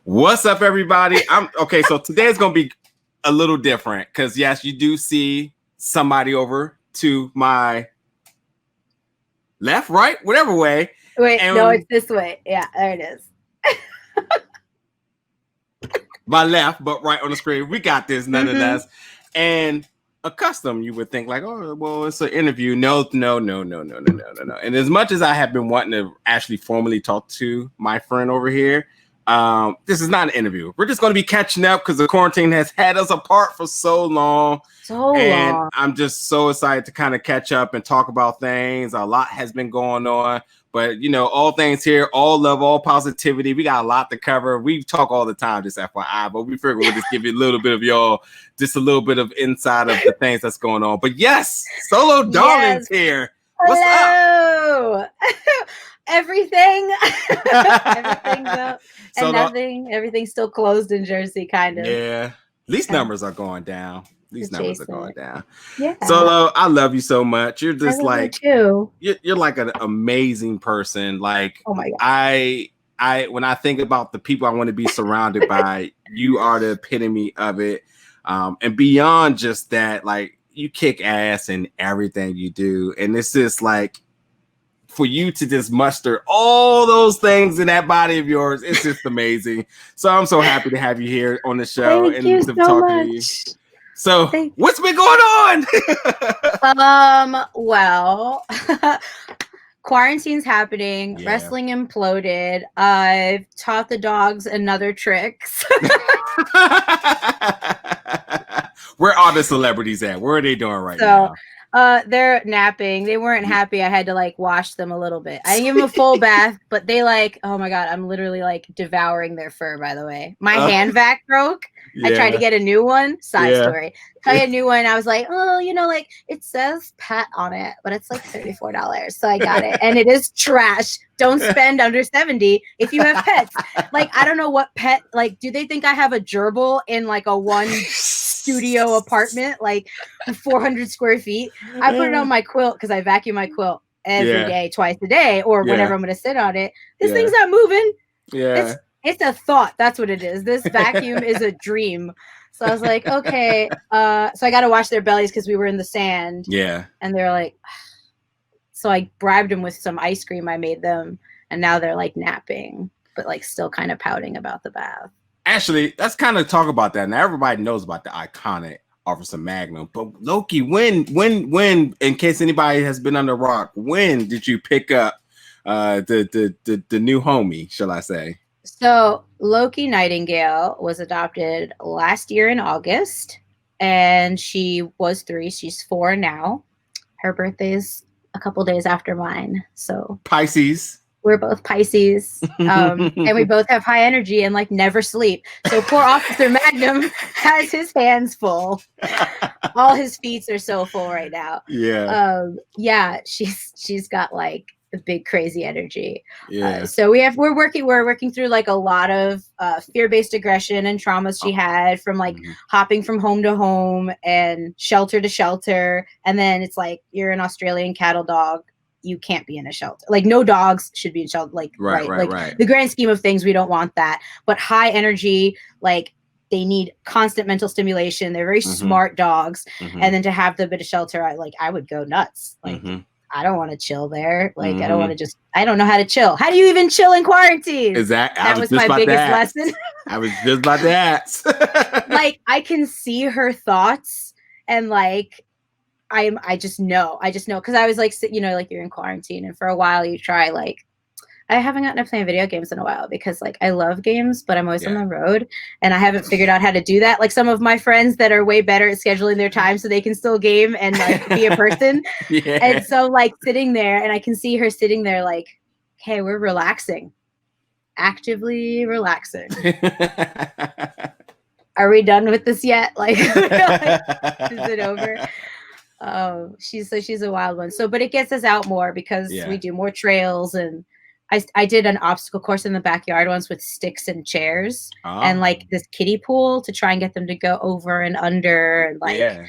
What's up, everybody? I'm okay. So today's gonna be a little different because yes, you do see somebody over to my left, right, whatever way. Wait, no, it's this way. Yeah, there it is. My left, but right on the screen. We got this nonetheless. And accustomed, you would think like, oh, well, it's an interview. No. And as much as I have been wanting to actually formally talk to my friend over here, this is not an interview. We're just going to be catching up because the quarantine has had us apart for so long. And I'm just so excited to kind of catch up and talk about things. A lot has been going on. But, you know, all things here, all love, all positivity. We got a lot to cover. We talk all the time, just FYI, but we figure we'll just give you a little bit of y'all, just a little bit of inside of the things that's going on. But yes, Solo Darling's here. What's up? Everything. Everything's up and nothing. Everything's still closed in Jersey, kind of. Yeah. These numbers are going down. These numbers are going down. Yeah. Solo, I love you so much. You're just like you. You're like an amazing person. Like, oh my God. I when I think about the people I want to be surrounded by, you are the epitome of it. And beyond just that, like, you kick ass in everything you do. And it's just like, for you to just muster all those things in that body of yours, it's just amazing. So I'm so happy to have you here on the show. Thank you so much. To you. So what's been going on? Well, quarantine's happening. Yeah. Wrestling imploded. I've taught the dogs another tricks. Where are the celebrities at? Where are they doing right now? They're napping. They weren't happy. I had to like wash them a little bit. I didn't give them a full bath, but they like, oh my God, I'm literally like devouring their fur, by the way. My hand vac broke. Yeah. I tried to get a new one. Side story. I got a new one. I was like, oh, you know, like it says pet on it, but it's like $34. So I got it. And it is trash. Don't spend under 70 if you have pets. Like, I don't know what pet, like, do they think I have a gerbil in like a one studio apartment, like 400 square feet? I put it on my quilt because I vacuum my quilt every day, twice a day, or whenever I'm going to sit on it. This thing's not moving. Yeah. It's a thought. That's what it is. This vacuum is a dream. So I was like, okay. So I got to wash their bellies because we were in the sand. Yeah. And they're like, so I bribed them with some ice cream I made them. And now they're like napping, but like still kind of pouting about the bath. Actually, let's kind of talk about that. Now everybody knows about the iconic Officer Magnum. But Loki, when, in case anybody has been on the rock, when did you pick up the new homie, shall I say? So Loki Nightingale was adopted last year in August, and she was 3. She's 4 now. Her birthday is a couple days after mine. So Pisces. We're both Pisces, and we both have high energy and like never sleep. So poor Officer Magnum has his hands full. All his feet are so full right now. Yeah. She's got like the big crazy energy. Yeah. So we're working through like a lot of fear-based aggression and traumas she had from like hopping from home to home and shelter to shelter. And then it's like, you're an Australian cattle dog. You can't be in a shelter. Like, no dogs should be in shelter. Like, right. The grand scheme of things, we don't want that. But high energy, like, they need constant mental stimulation. They're very smart dogs. And then to have the bit of shelter, I would go nuts. Like, I don't want to chill there. Like, I don't want to I don't know how to chill. How do you even chill in quarantine? Exactly. That was my biggest lesson. I was just about to ask. Like, I can see her thoughts and like, I just know because I was like, you know, like you're in quarantine and for a while you try like, I haven't gotten to play video games in a while because like I love games, but I'm always on the road and I haven't figured out how to do that. Like some of my friends that are way better at scheduling their time so they can still game and like be a person. And so like sitting there and I can see her sitting there like, hey, we're relaxing, actively relaxing. Are we done with this yet? Like, is it over? She's a wild one. So, but it gets us out more because we do more trails, and I did an obstacle course in the backyard once with sticks and chairs and like this kiddie pool to try and get them to go over and under and like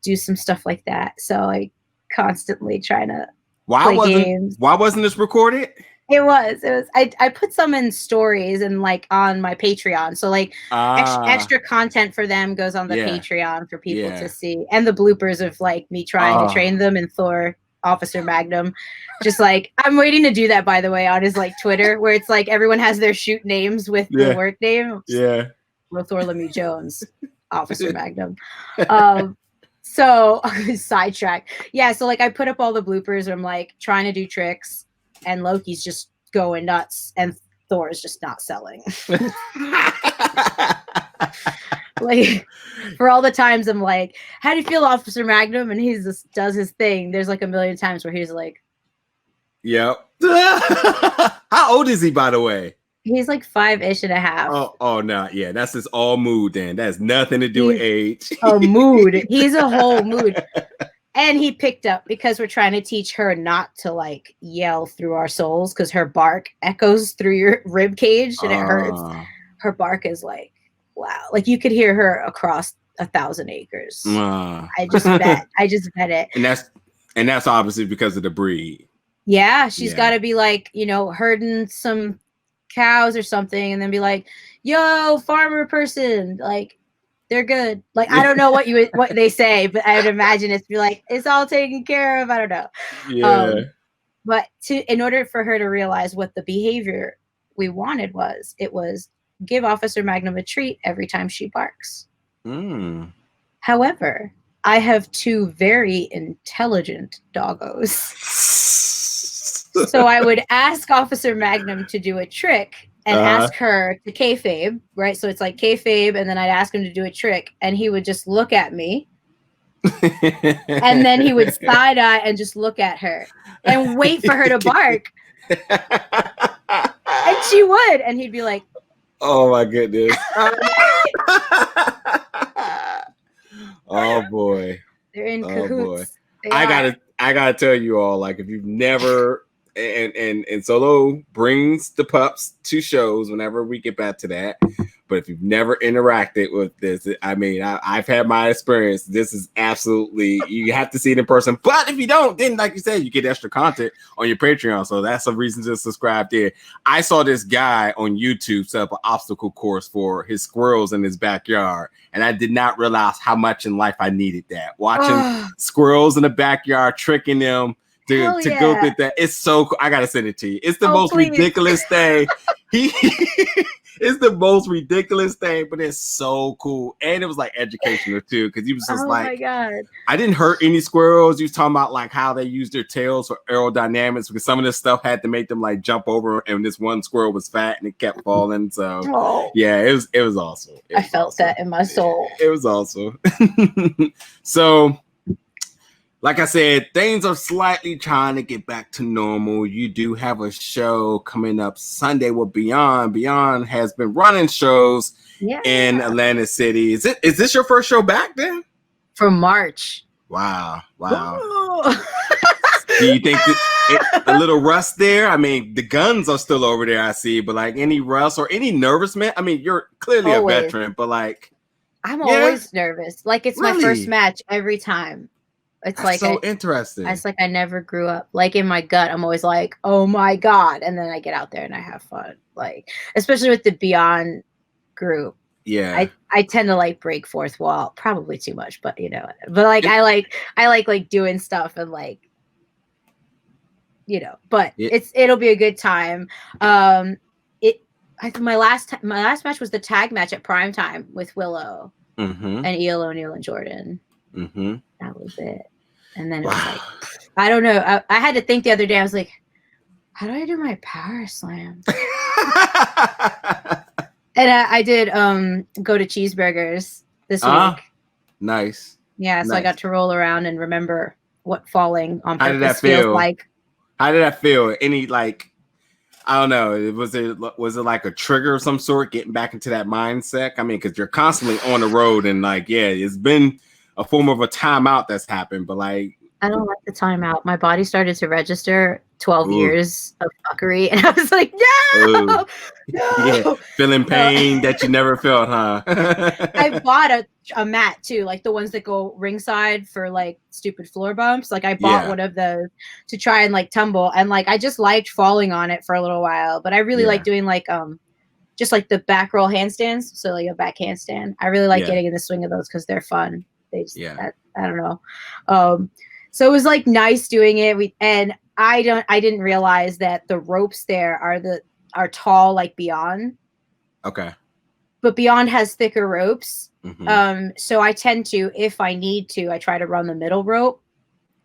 do some stuff like that. So I constantly trying to play games. Why wasn't this recorded? It was. I put some in stories and like on my Patreon. So like extra content for them goes on the Patreon for people to see, and the bloopers of like me trying to train them in Thor Officer Magnum. Just like I'm waiting to do that, by the way, on his like Twitter, where it's like everyone has their shoot names with the work name. Yeah. Thor Lemieux Jones, Officer Magnum. So sidetrack. Yeah, so like I put up all the bloopers where I'm like trying to do tricks and Loki's just going nuts and Thor is just not selling. Like for all the times I'm like, how do you feel, Officer Magnum? And he just does his thing. There's like a million times where he's like, yep. How old is he, by the way? He's like 5-ish and a half. Oh no, yeah, that's just all mood. Then that has nothing to do with age. A mood. He's a whole mood. And he picked up because we're trying to teach her not to like yell through our souls because her bark echoes through your rib cage and it hurts. Her bark is like, wow, like you could hear her across 1,000 acres. I just bet it. And that's obviously because of the breed. Yeah, she's got to be like, you know, herding some cows or something, and then be like, "Yo, farmer person, like." They're good. Like I don't know what they say, but I would imagine it's be like it's all taken care of. I don't know. Yeah. But in order for her to realize what the behavior we wanted was, it was give Officer Magnum a treat every time she barks. However, I have 2 very intelligent doggos, so I would ask Officer Magnum to do a trick. And ask her to kayfabe, right? So it's like kayfabe, and then I'd ask him to do a trick, and he would just look at me, and then he would side eye and just look at her and wait for her to bark, and she would, and he'd be like, "Oh my goodness! Oh boy, they're in cahoots." Boy. I gotta tell you all, like, if you've never. And Solo brings the pups to shows whenever we get back to that. But if you've never interacted with this, I mean, I've had my experience. This is absolutely, you have to see it in person. But if you don't, then like you said, you get extra content on your Patreon. So that's a reason to subscribe there. I saw this guy on YouTube set up an obstacle course for his squirrels in his backyard. And I did not realize how much in life I needed that. Watching squirrels in the backyard, tricking them. To go through that. It's so cool. I gotta send it to you. It's the most ridiculous thing. It's the most ridiculous thing, but it's so cool. And it was like educational too, because he was just like, my God. I didn't hurt any squirrels. He was talking about like how they use their tails for aerodynamics, because some of this stuff had to make them like jump over, and this one squirrel was fat and it kept falling. So yeah, it was awesome. I felt that in my soul. It was awesome. So like I said, things are slightly trying to get back to normal. You do have a show coming up Sunday with Beyond. Beyond has been running shows in Atlantic City. Is this your first show back then? For March. Wow. Do you think a little rust there? I mean, the guns are still over there, I see, but like any rust or any nervousness? I mean, you're clearly a veteran, but like... I'm always nervous. Like it's my first match every time. It's That's like so interesting. It's like I never grew up. Like in my gut, I'm always like, "Oh my God!" And then I get out there and I have fun. Like especially with the Beyond group. Yeah, I tend to like break fourth wall, probably too much, but you know. But like I like doing stuff and like, you know. But it'll be a good time. My last match was the tag match at Primetime with Willow and E.L. O'Neill and Jordan. That was it. And then it was like, I don't know. I had to think the other day. I was like, how do I do my power slam? And I did go to Cheeseburgers this week. Nice. Yeah, so I got to roll around and remember what falling on purpose feels like. How did that feel? Any like, I don't know. Was it like a trigger of some sort, getting back into that mindset? I mean, because you're constantly on the road and like, yeah, it's been a form of a timeout that's happened, but like, I don't like the timeout. My body started to register 12 Ooh. years of fuckery, and I was like, no, Yeah, no. feeling pain that you never felt, huh? I bought a mat too, like the ones that go ringside for like stupid floor bumps. Like I bought one of those to try and like tumble, and like I just liked falling on it for a little while. But I really like doing like just like the back roll handstands, so like a back handstand. I really like getting in the swing of those because they're fun. They just, I don't know. So it was like nice doing it. And I didn't realize that the ropes there are tall like Beyond. Okay. But Beyond has thicker ropes. Mm-hmm. So I tend to, if I need to, I try to run the middle rope.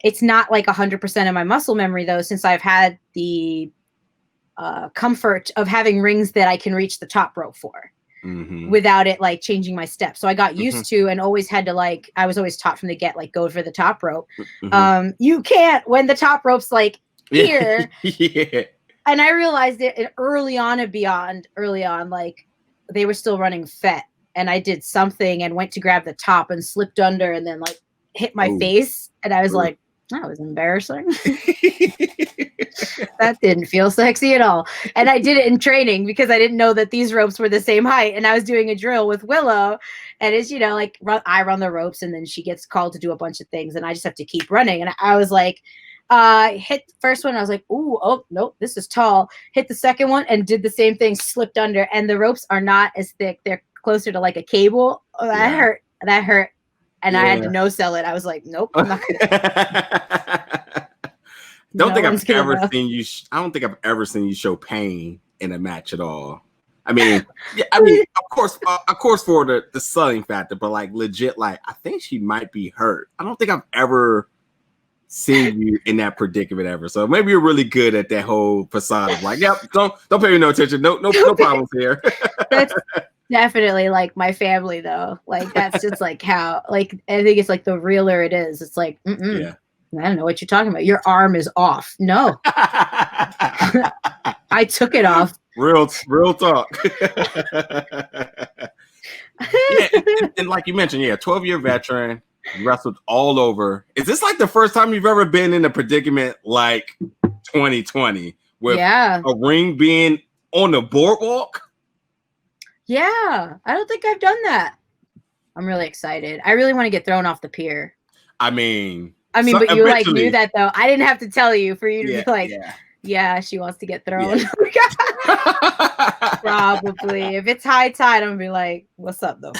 It's not like 100% of my muscle memory though, since I've had the comfort of having rings that I can reach the top rope for. Mm-hmm. Without it like changing my steps. So I got used to and always had to like, I was always taught from the get, like go for the top rope. Mm-hmm. You can't when the top rope's like here. And I realized it early on at Beyond, like they were still running FET, and I did something and went to grab the top and slipped under and then like hit my face. And I was like, that was embarrassing. That didn't feel sexy at all. And I did it in training because I didn't know that these ropes were the same height. And I was doing a drill with Willow, and it's, like I run the ropes and then she gets called to do a bunch of things and I just have to keep running. And I was like, hit the first one. I was like, oh, nope, this is tall. Hit the second one and did the same thing, slipped under. And the ropes are not as thick. They're closer to like a cable. Oh, that hurt. That hurt. And I had to no sell it. I was like, nope, I'm not gonna. I don't think I've ever seen you show pain in a match at all. I mean, of course, for the selling factor, but like legit, like I think she might be hurt. I don't think I've ever seen you in that predicament ever. So maybe you're really good at that whole facade of like, yep, don't pay me no attention. No problems here. That's definitely like my family though. Like that's just like how, like I think it's like the realer it is. It's like, I don't know what you're talking about. Your arm is off. No. I took it off. Real talk. And like you mentioned, 12-year veteran, wrestled all over. Is this like the first time you've ever been in a predicament like 2020 with a ring being on the boardwalk? Yeah, I don't think I've done that. I'm really excited. I really want to get thrown off the pier. I mean, but you like knew that though. I didn't have to tell you for you to be like, yeah, she wants to get thrown. Probably. If it's high tide, I'm gonna be like, what's up though?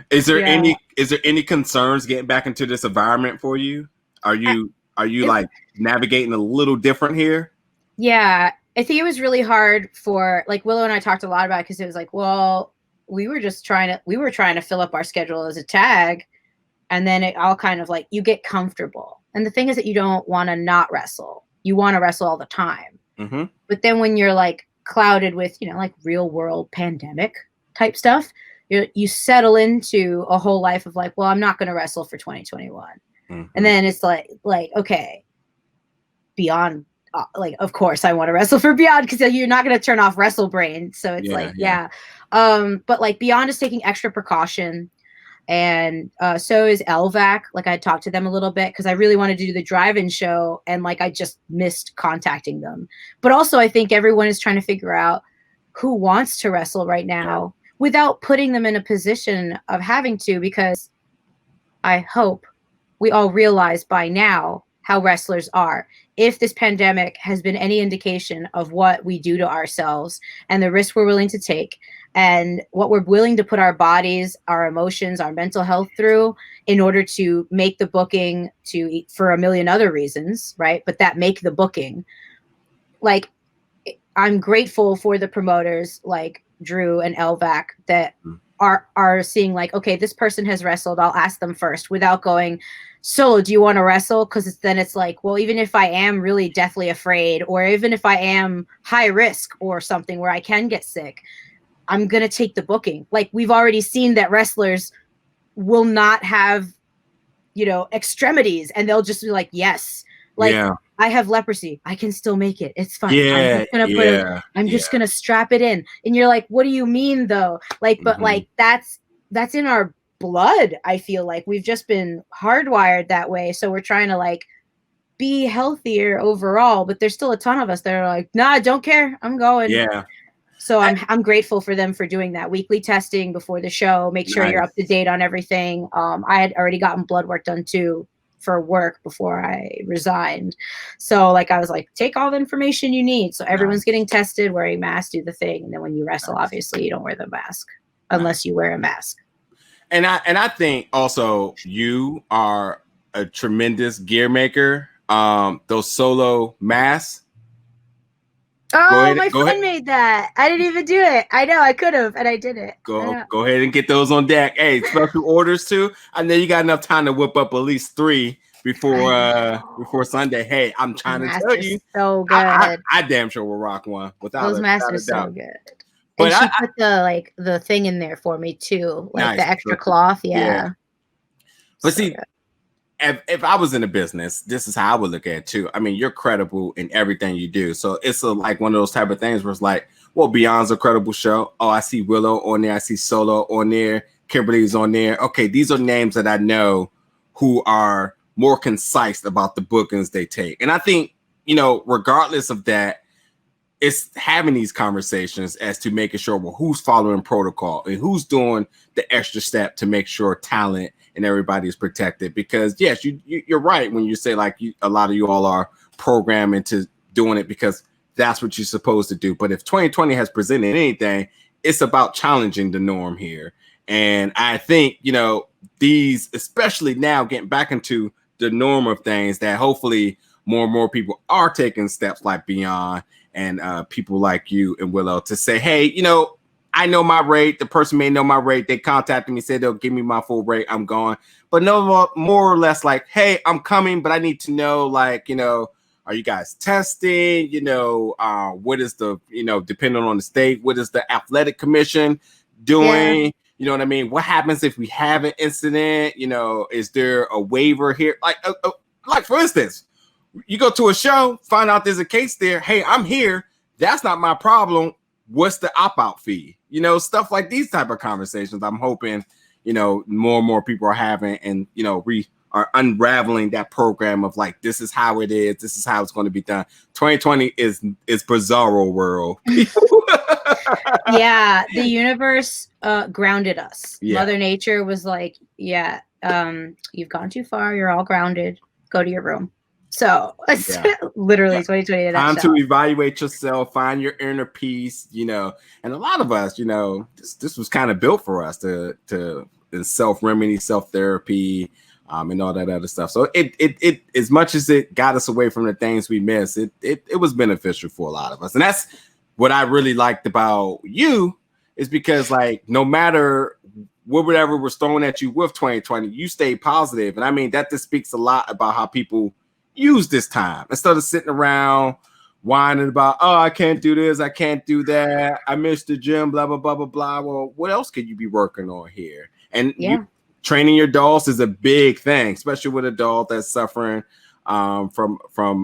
Is there any concerns getting back into this environment for you? Are you like navigating a little different here? Yeah. I think it was really hard for like Willow and I talked a lot about it because it was like, well, we were trying to fill up our schedule as a tag. And then it all kind of like, you get comfortable. And the thing is that you don't want to not wrestle. You want to wrestle all the time. Mm-hmm. But then when you're like clouded with, like real world pandemic type stuff, you settle into a whole life of like, well, I'm not going to wrestle for 2021. Mm-hmm. And then it's like, okay, Beyond, like, of course I want to wrestle for Beyond because you're not going to turn off Wrestle Brain. So it's but like Beyond is taking extra precaution. And so is LVAC. Like I talked to them a little bit because I really wanted to do the drive-in show. And like, I just missed contacting them. But also I think everyone is trying to figure out who wants to wrestle right now without putting them in a position of having to, because I hope we all realize by now how wrestlers are. If this pandemic has been any indication of what we do to ourselves and the risks we're willing to take and what we're willing to put our bodies, our emotions, our mental health through in order to make the booking for a million other reasons, right? But that make the booking. Like, I'm grateful for the promoters like Drew and LVAC that are seeing like, okay, this person has wrestled. I'll ask them first without going, Solo, do you want to wrestle? Because then it's like, well, even if I am really deathly afraid, or even if I am high risk or something where I can get sick, I'm going to take the booking. Like we've already seen that wrestlers will not have, extremities, and they'll just be like, yes, like I have leprosy. I can still make it. It's fine. I'm just going to strap it in. And you're like, what do you mean though? Like, but like that's in our blood. I feel like we've just been hardwired that way. So we're trying to like be healthier overall, but there's still a ton of us that are like, nah, I don't care. I'm going. Yeah. So I'm grateful for them for doing that weekly testing before the show. Make sure you're up to date on everything. I had already gotten blood work done too for work before I resigned. So like I was like, take all the information you need. So everyone's getting tested, wearing masks, do the thing. And then when you wrestle, obviously you don't wear the mask unless you wear a mask. And I think also you are a tremendous gear maker. Those solo masks. Oh, my friend made that. I didn't even do it. I know I could have, and I did it. Go ahead and get those on deck. Hey, special orders too. I know you got enough time to whip up at least 3 before Sunday. Hey, I'm trying to tell you, so good. I damn sure will rock one without those masks are so good. But and she put the thing in there for me too, like the extra cloth. Yeah. But see, if I was in a business, this is how I would look at it too. I mean, you're credible in everything you do. So it's like one of those type of things where it's like, well, Beyond's a credible show. Oh, I see Willow on there. I see Solo on there. Kimberly's on there. Okay, these are names that I know who are more concise about the bookings they take. And I think, regardless of that, it's having these conversations as to making sure, well, who's following protocol and who's doing the extra step to make sure talent and everybody is protected. Because yes, you're right when you say like a lot of you all are programmed into doing it because that's what you're supposed to do. But if 2020 has presented anything, it's about challenging the norm here. And I think, these, especially now getting back into the norm of things, that hopefully more and more people are taking steps like Beyond and people like you and Willow to say, hey, I know my rate. The person may know my rate. They contacted me, said they'll give me my full rate. I'm going. But no more or less like, hey, I'm coming, but I need to know, like, are you guys testing? What is the, depending on the state, what is the athletic commission doing? Yeah. You know what I mean? What happens if we have an incident? Is there a waiver here? Like for instance, you go to a show, find out there's a case there. Hey, I'm here. That's not my problem. What's the opt-out fee? Stuff like these type of conversations. I'm hoping, more and more people are having, and, we are unraveling that program of like, this is how it is. This is how it's going to be done. 2020 is bizarro world. Yeah. The universe grounded us. Yeah. Mother Nature was like, yeah, you've gone too far. You're all grounded. Go to your room. So it's literally 2020. Time to evaluate yourself, find your inner peace, and a lot of us, this was kind of built for us to self-remedy, self-therapy, and all that other stuff. So it as much as it got us away from the things we miss, it was beneficial for a lot of us. And that's what I really liked about you, is because like, no matter whatever was thrown at you with 2020, you stayed positive. And I mean, that just speaks a lot about how people use this time instead of sitting around whining about, oh, I can't do this, I can't do that, I missed the gym, blah blah blah blah blah. Well, what else could you be working on here? And training your dolls is a big thing, especially with a doll that's suffering from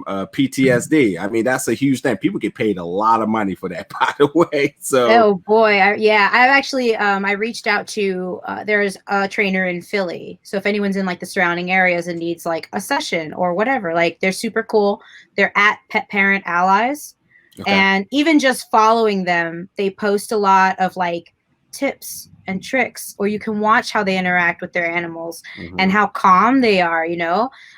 PTSD. I mean, that's a huge thing. People get paid a lot of money for that, by the way. So, oh boy, I've actually I reached out to there's a trainer in Philly. So if anyone's in like the surrounding areas and needs like a session or whatever, like they're super cool. They're at Pet Parent Allies, and even just following them, they post a lot of like tips and tricks, or you can watch how they interact with their animals and how calm they are,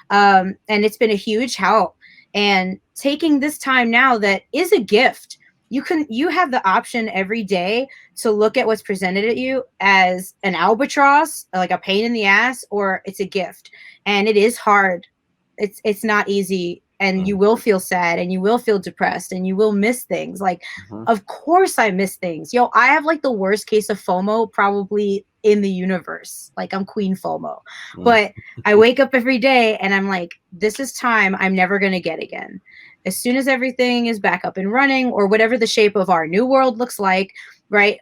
and it's been a huge help. And taking this time now, that is a gift. You have the option every day to look at what's presented at you as an albatross, like a pain in the ass, or it's a gift. And it is hard. It's not easy. And you will feel sad, and you will feel depressed, and you will miss things. Like, of course I miss things. I have like the worst case of FOMO probably in the universe. Like, I'm Queen FOMO. But I wake up every day and I'm like, this is time I'm never going to get again. As soon as everything is back up and running, or whatever the shape of our new world looks like, right?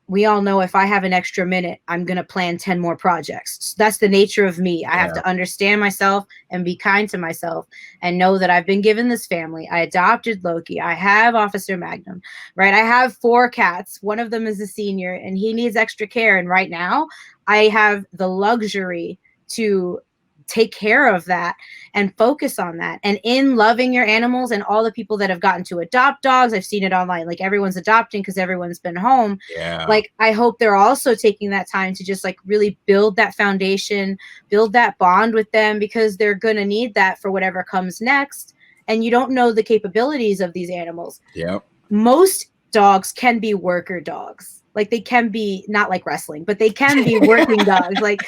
we all know if I have an extra minute, I'm going to plan 10 more projects. So that's the nature of me. I have to understand myself and be kind to myself and know that I've been given this family. I adopted Loki. I have Officer Magnum, right? I have 4 cats. One of them is a senior and he needs extra care. And right now I have the luxury to take care of that and focus on that. And in loving your animals and all the people that have gotten to adopt dogs, I've seen it online, like everyone's adopting because everyone's been home. Yeah. Like, I hope they're also taking that time to just like really build that foundation, build that bond with them, because they're going to need that for whatever comes next. And you don't know the capabilities of these animals. Yep. Most dogs can be worker dogs. Like, they can be not like wrestling, but they can be working dogs. Like,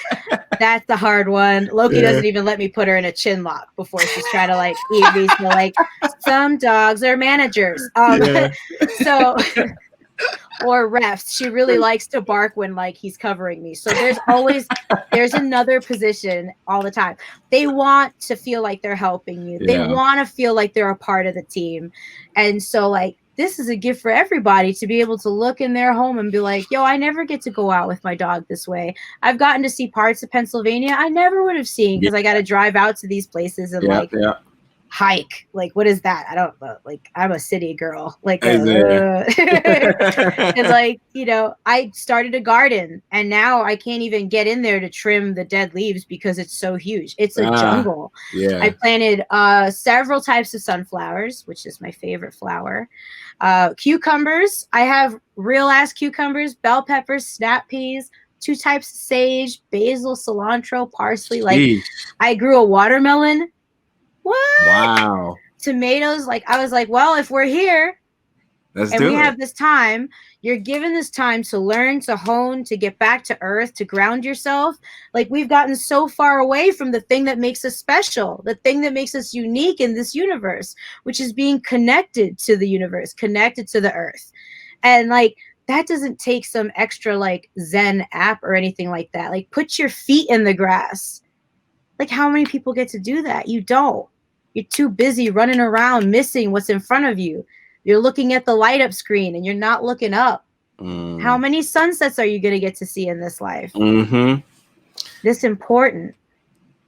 that's the hard one. Loki doesn't even let me put her in a chin lock before she's trying to like eat me. So like, some dogs are managers. So or refs. She really likes to bark when like he's covering me. So there's another position all the time. They want to feel like they're helping you. They want to feel like they're a part of the team. And so like, this is a gift for everybody to be able to look in their home and be like, yo, I never get to go out with my dog this way. I've gotten to see parts of Pennsylvania I never would have seen because I got to drive out to these places and hike. Like, what is that? I don't know. Like, I'm a city girl. Like, and like, you know, I started a garden and now I can't even get in there to trim the dead leaves because it's so huge. It's a jungle. I planted several types of sunflowers, which is my favorite flower. Cucumbers. I have real ass cucumbers, bell peppers, snap peas, 2 types of sage, basil, cilantro, parsley. Like, I grew a watermelon. What? Wow. Tomatoes. Like, I was like, well, if we're here and we have this time, you're given this time to learn, to hone, to get back to earth, to ground yourself. Like, we've gotten so far away from the thing that makes us special, the thing that makes us unique in this universe, which is being connected to the universe, connected to the earth. And like, that doesn't take some extra like Zen app or anything like that. Like, put your feet in the grass. Like, how many people get to do that? You don't. You're too busy running around missing what's in front of you. You're looking at the light up screen and you're not looking up. How many sunsets are you going to get to see in this life? This important.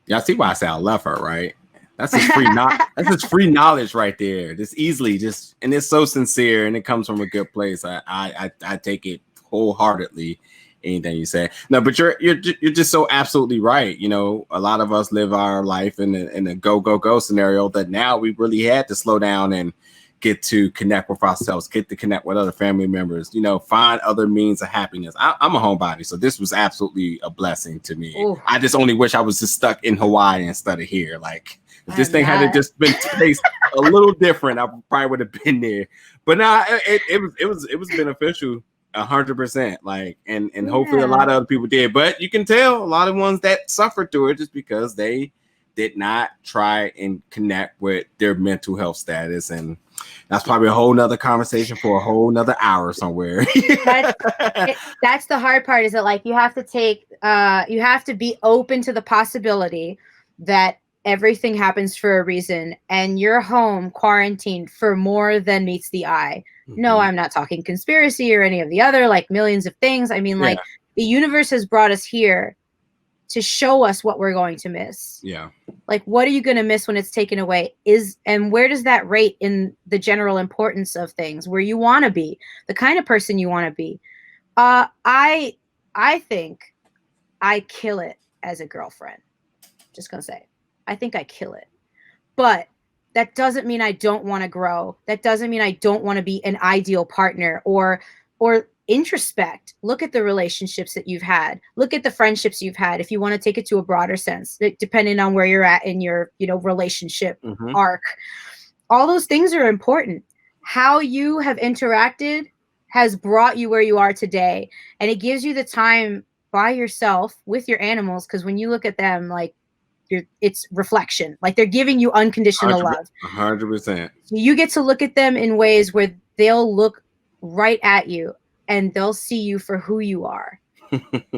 Y'all see why I say I love her, right? That's just free that's just free knowledge right there. Just easily, and it's so sincere and it comes from a good place. I take it wholeheartedly. Anything you say. No, but you're just so absolutely right. You know, a lot of us live our life in a go scenario that now we really had to slow down and get to connect with ourselves, get to connect with other family members, you know, find other means of happiness. I'm a homebody, so this was absolutely a blessing to me. Ooh. I just only wish I was just stuck in Hawaii instead of here. Like, if this thing had just been placed a little different, I probably would have been there. But now it was beneficial. 100%, like, and hopefully a lot of other people did, but you can tell a lot of ones that suffered through it just because they did not try and connect with their mental health status, and that's probably a whole nother conversation for a whole nother hour somewhere. That's the hard part, is that like you have to be open to the possibility that everything happens for a reason, and you're home quarantined for more than meets the eye. No, I'm not talking conspiracy or any of the other like millions of things. I mean, like, the universe has brought us here to show us what we're going to miss. Yeah. Like, what are you going to miss when it's taken away? And where does that rate in the general importance of things, where you want to be, the kind of person you want to be? I think I kill it as a girlfriend. Just going to say, I think I kill it. But that doesn't mean I don't want to grow. That doesn't mean I don't want to be an ideal partner or introspect. Look at the relationships that you've had. Look at the friendships you've had. If you want to take it to a broader sense, depending on where you're at in your, you know, relationship arc, all those things are important. How you have interacted has brought you where you are today. And it gives you the time by yourself with your animals. Because when you look at them, like, it's reflection. Like, they're giving you unconditional love. 100%. So you get to look at them in ways where they'll look right at you and they'll see you for who you are.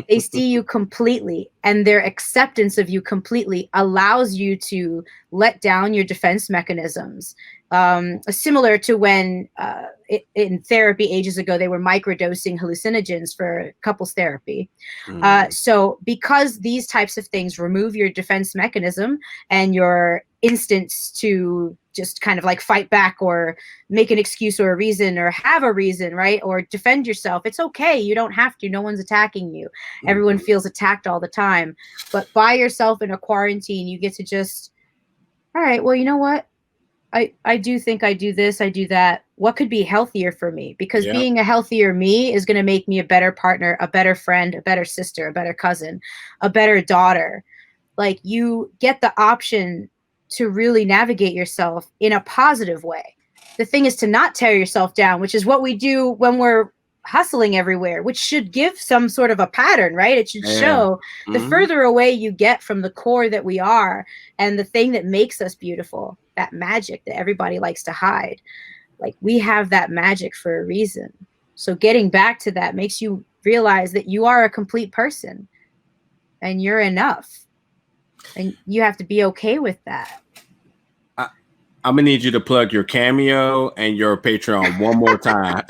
They see you completely, and their acceptance of you completely allows you to let down your defense mechanisms similar to when in therapy ages ago, they were microdosing hallucinogens for couples therapy. So because these types of things remove your defense mechanism and your instincts to just kind of like fight back or make an excuse or a reason or have a reason, right? Or defend yourself. It's okay. You don't have to. No one's attacking you. Everyone feels attacked all the time. But by yourself in a quarantine, you get to just, all right, well, you know what? I do think I do this, I do that. What could be healthier for me? Because being a healthier me is going to make me a better partner, a better friend, a better sister, a better cousin, a better daughter. Like, you get the option to really navigate yourself in a positive way. The thing is to not tear yourself down, which is what we do when we're hustling everywhere, which should give some sort of a pattern, right? It should show the further away you get from the core that we are and the thing that makes us beautiful, that magic that everybody likes to hide. Like, we have that magic for a reason. So getting back to that makes you realize that you are a complete person and you're enough. And you have to be okay with that. I'm gonna need you to plug your Cameo and your Patreon one more time.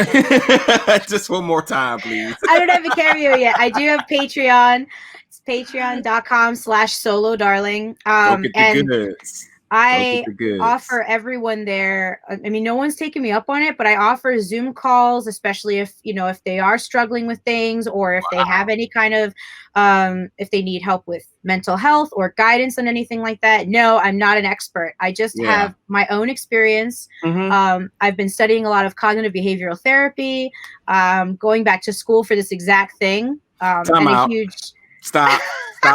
Just one more time, please. I don't have a Cameo yet. I do have Patreon. It's patreon.com/solo darling. Don't get the goods. I offer everyone there. I mean, no one's taking me up on it, but I offer Zoom calls, especially if, you know, if they are struggling with things or if they have any kind of, if they need help with mental health or guidance on anything like that. No, I'm not an expert. I just have my own experience. I've been studying a lot of cognitive behavioral therapy, going back to school for this exact thing. Time out. Stop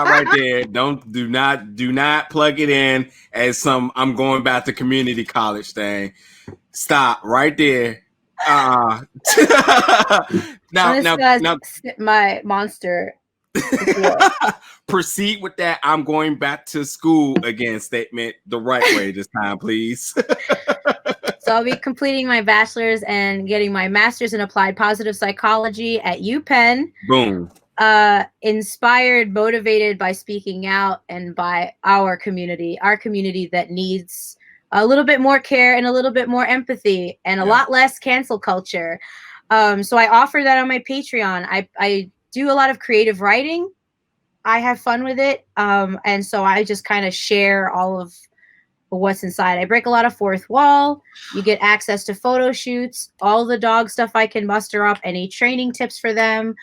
right there. Do not plug it in as some I'm going back to community college thing. Stop right there. Now, my monster. Proceed with that I'm going back to school again statement the right way this time, please. So I'll be completing my bachelor's and getting my master's in applied positive psychology at UPenn. Boom. Inspired, motivated by speaking out and by our community that needs a little bit more care and a little bit more empathy and a lot less cancel culture. So I offer that on my Patreon. I do a lot of creative writing. I have fun with it. And so I just kind of share all of what's inside. I break a lot of fourth wall. You get access to photo shoots, all the dog stuff I can muster up, any training tips for them.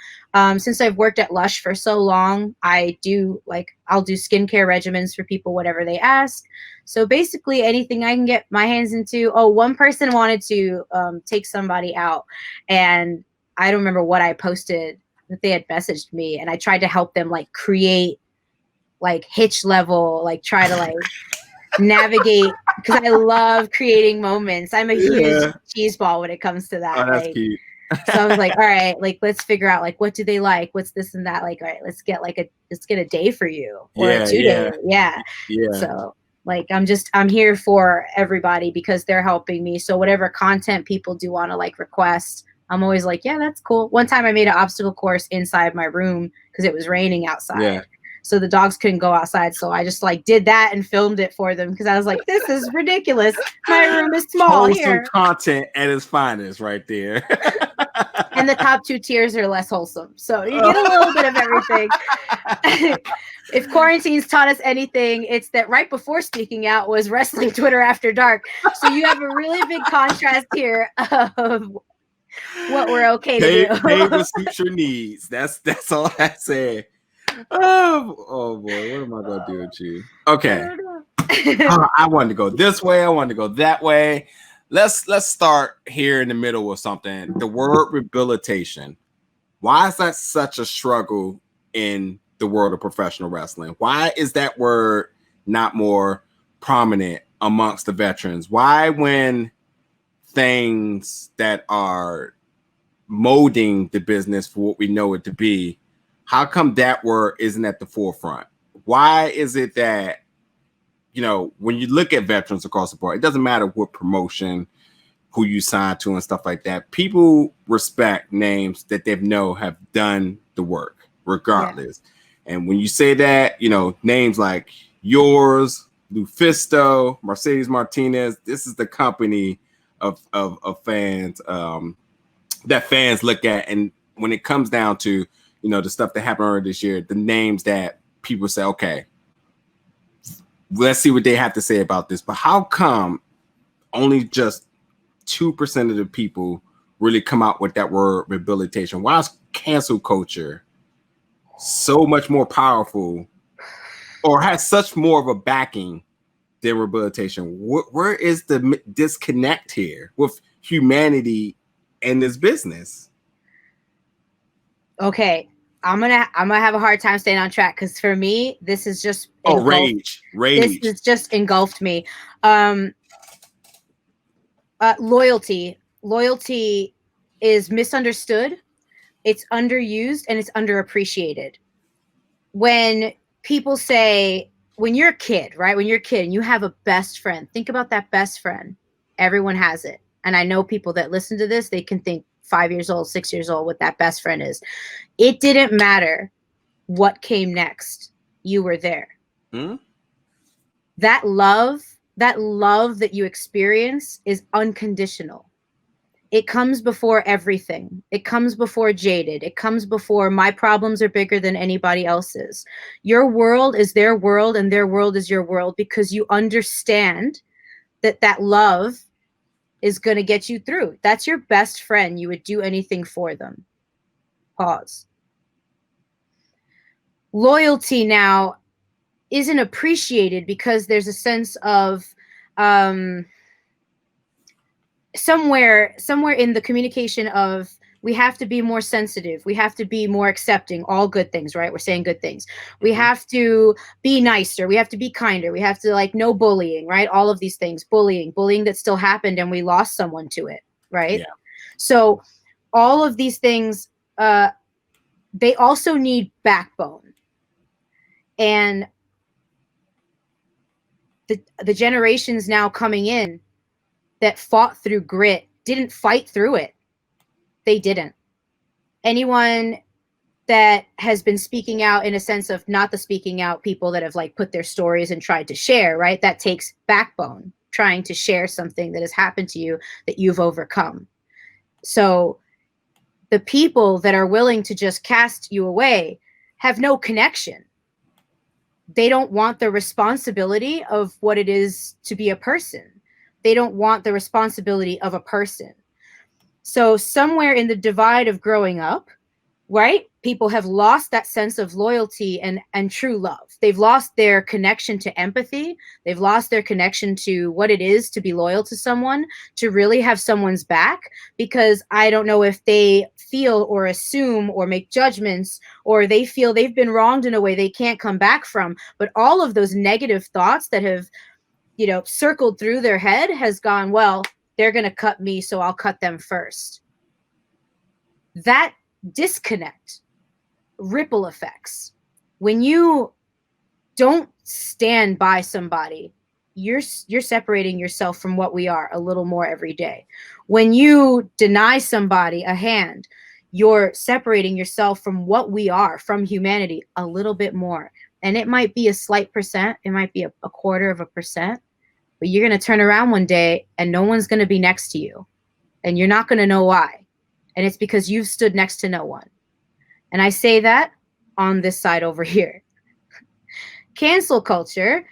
Since I've worked at Lush for so long, I'll do skincare regimens for people, whatever they ask. So basically anything I can get my hands into. Oh, one person wanted to take somebody out, and I don't remember what I posted that they had messaged me, and I tried to help them like create like hitch level, like try to like navigate, because I love creating moments. I'm a huge cheese ball when it comes to that. Oh, that's cute. So I was like, all right, like let's figure out like what do they like, what's this and that, like all right, let's get a day for you or a 2 day. Yeah. So like I'm here for everybody because they're helping me. So whatever content people do want to like request, I'm always like, yeah, that's cool. One time I made an obstacle course inside my room because it was raining outside. So the dogs couldn't go outside. So I just like did that and filmed it for them because I was like, this is ridiculous. My room is small. Wholesome content at its finest right there. And the top 2 tiers are less wholesome. So you get a little bit of everything. If quarantine's taught us anything, it's that right before speaking out was wrestling Twitter after dark. So you have a really big contrast here of what we're okay to do. Pay what suits your needs. That's all I say. Oh boy, what am I gonna do with you? Okay. I wanted to go this way, I wanted to go that way. Let's start here in the middle with something. The word rehabilitation. Why is that such a struggle in the world of professional wrestling? Why is that word not more prominent amongst the veterans? Why, when things that are molding the business for what we know it to be, how come that word isn't at the forefront? Why is it that, you know, when you look at veterans across the board, it doesn't matter what promotion, who you sign to and stuff like that, people respect names that they know have done the work regardless. And when you say that, you know, names like yours, Lufisto, Mercedes Martinez. This is the company of fans that fans look at, and when it comes down to the stuff that happened earlier this year, the names that people say, okay, let's see what they have to say about this. But how come only just 2% of the people really come out with that word rehabilitation? Why is cancel culture so much more powerful, or has such more of a backing than rehabilitation? Where is the disconnect here with humanity and this business? Okay, I'm gonna have a hard time staying on track because for me, this is just rage. This has just engulfed me. Loyalty is misunderstood, it's underused, and it's underappreciated. When people say, when you're a kid, right? When you're a kid and you have a best friend, think about that best friend. Everyone has it. And I know people that listen to this, they can think 5 years old, 6 years old, what that best friend is. It didn't matter what came next. You were there. That love that you experience is unconditional. It comes before everything. It comes before jaded. It comes before my problems are bigger than anybody else's. Your world is their world and their world is your world, because you understand that love is going to get you through. That's your best friend. You would do anything for them. Pause. Loyalty now isn't appreciated because there's a sense of somewhere in the communication of, we have to be more sensitive, we have to be more accepting, all good things, right? We're saying good things. We have to be nicer, we have to be kinder, we have to no bullying, right? All of these things, bullying that still happened and we lost someone to it, right? Yeah. So all of these things, they also need backbone. And the generations now coming in that fought through grit didn't fight through it. They didn't. Anyone that has been speaking out, in a sense of not the speaking out people that have put their stories and tried to share, right? That takes backbone, trying to share something that has happened to you that you've overcome. So the people that are willing to just cast you away have no connection. They don't want the responsibility of what it is to be a person. They don't want the responsibility of a person. So somewhere in the divide of growing up, right, people have lost that sense of loyalty and true love. They've lost their connection to empathy. They've lost their connection to what it is to be loyal to someone, to really have someone's back, because I don't know if they feel or assume or make judgments, or they feel they've been wronged in a way they can't come back from. But all of those negative thoughts that have circled through their head has gone, well, they're going to cut me, so I'll cut them first. That disconnect, ripple effects. When you don't stand by somebody, you're separating yourself from what we are a little more every day. When you deny somebody a hand, you're separating yourself from what we are, from humanity, a little bit more. And it might be a slight percent. It might be a 1/4%. But you're going to turn around one day and no one's going to be next to you. And you're not going to know why. And it's because you've stood next to no one. And I say that on this side over here. Cancel culture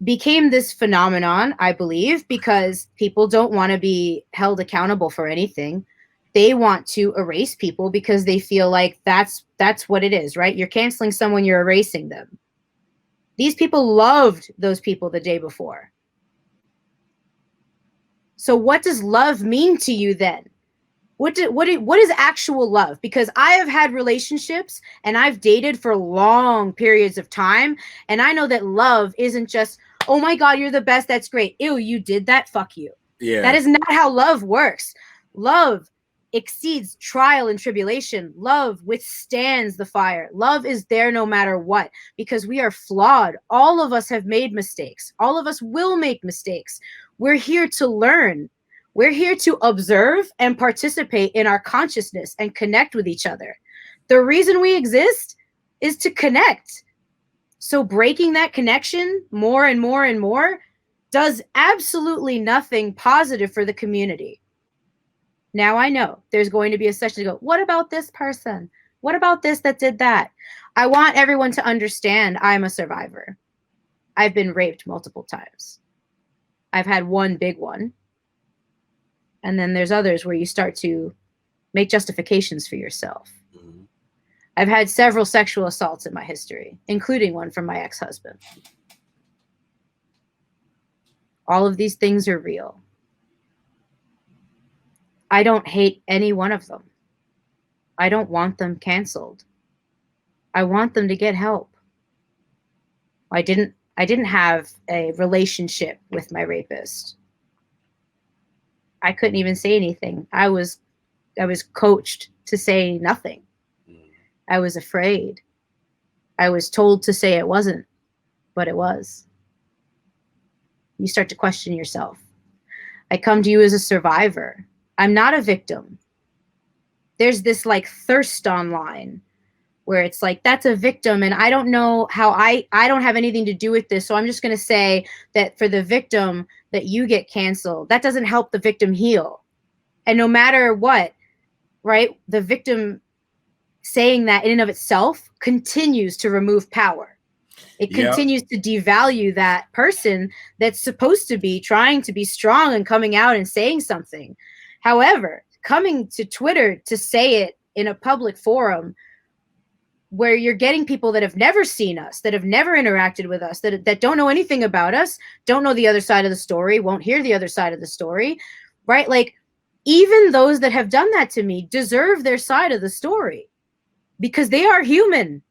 became this phenomenon, I believe, because people don't want to be held accountable for anything. They want to erase people because they feel like that's what it is, right? You're canceling someone, you're erasing them. These people loved those people the day before. So what does love mean to you then? What is actual love? Because I have had relationships and I've dated for long periods of time. And I know that love isn't just, oh my God, you're the best. That's great. Ew, you did that. Fuck you. Yeah. That is not how love works. Love exceeds trial and tribulation. Love withstands the fire. Love is there no matter what, because we are flawed. All of us have made mistakes. All of us will make mistakes. We're here to learn. We're here to observe and participate in our consciousness and connect with each other. The reason we exist is to connect. So breaking that connection more and more and more does absolutely nothing positive for the community. Now I know there's going to be a session to go, what about this person? What about this that did that? I want everyone to understand I'm a survivor. I've been raped multiple times. I've had one big one. And then there's others where you start to make justifications for yourself. Mm-hmm. I've had several sexual assaults in my history, including one from my ex-husband. All of these things are real. I don't hate any one of them. I don't want them canceled. I want them to get help. I didn't have a relationship with my rapist. I couldn't even say anything. I was coached to say nothing. I was afraid. I was told to say it wasn't, but it was. You start to question yourself. I come to you as a survivor. I'm not a victim. There's this like thirst online where it's like, that's a victim. And I don't know how I don't have anything to do with this. So I'm just going to say that for the victim that you get canceled, that doesn't help the victim heal. And no matter what, right, the victim saying that in and of itself continues to remove power. It continues to devalue that person that's supposed to be trying to be strong and coming out and saying something. However, coming to Twitter to say it in a public forum where you're getting people that have never seen us, that have never interacted with us, that don't know anything about us, don't know the other side of the story, won't hear the other side of the story, right? Like, even those that have done that to me deserve their side of the story because they are human.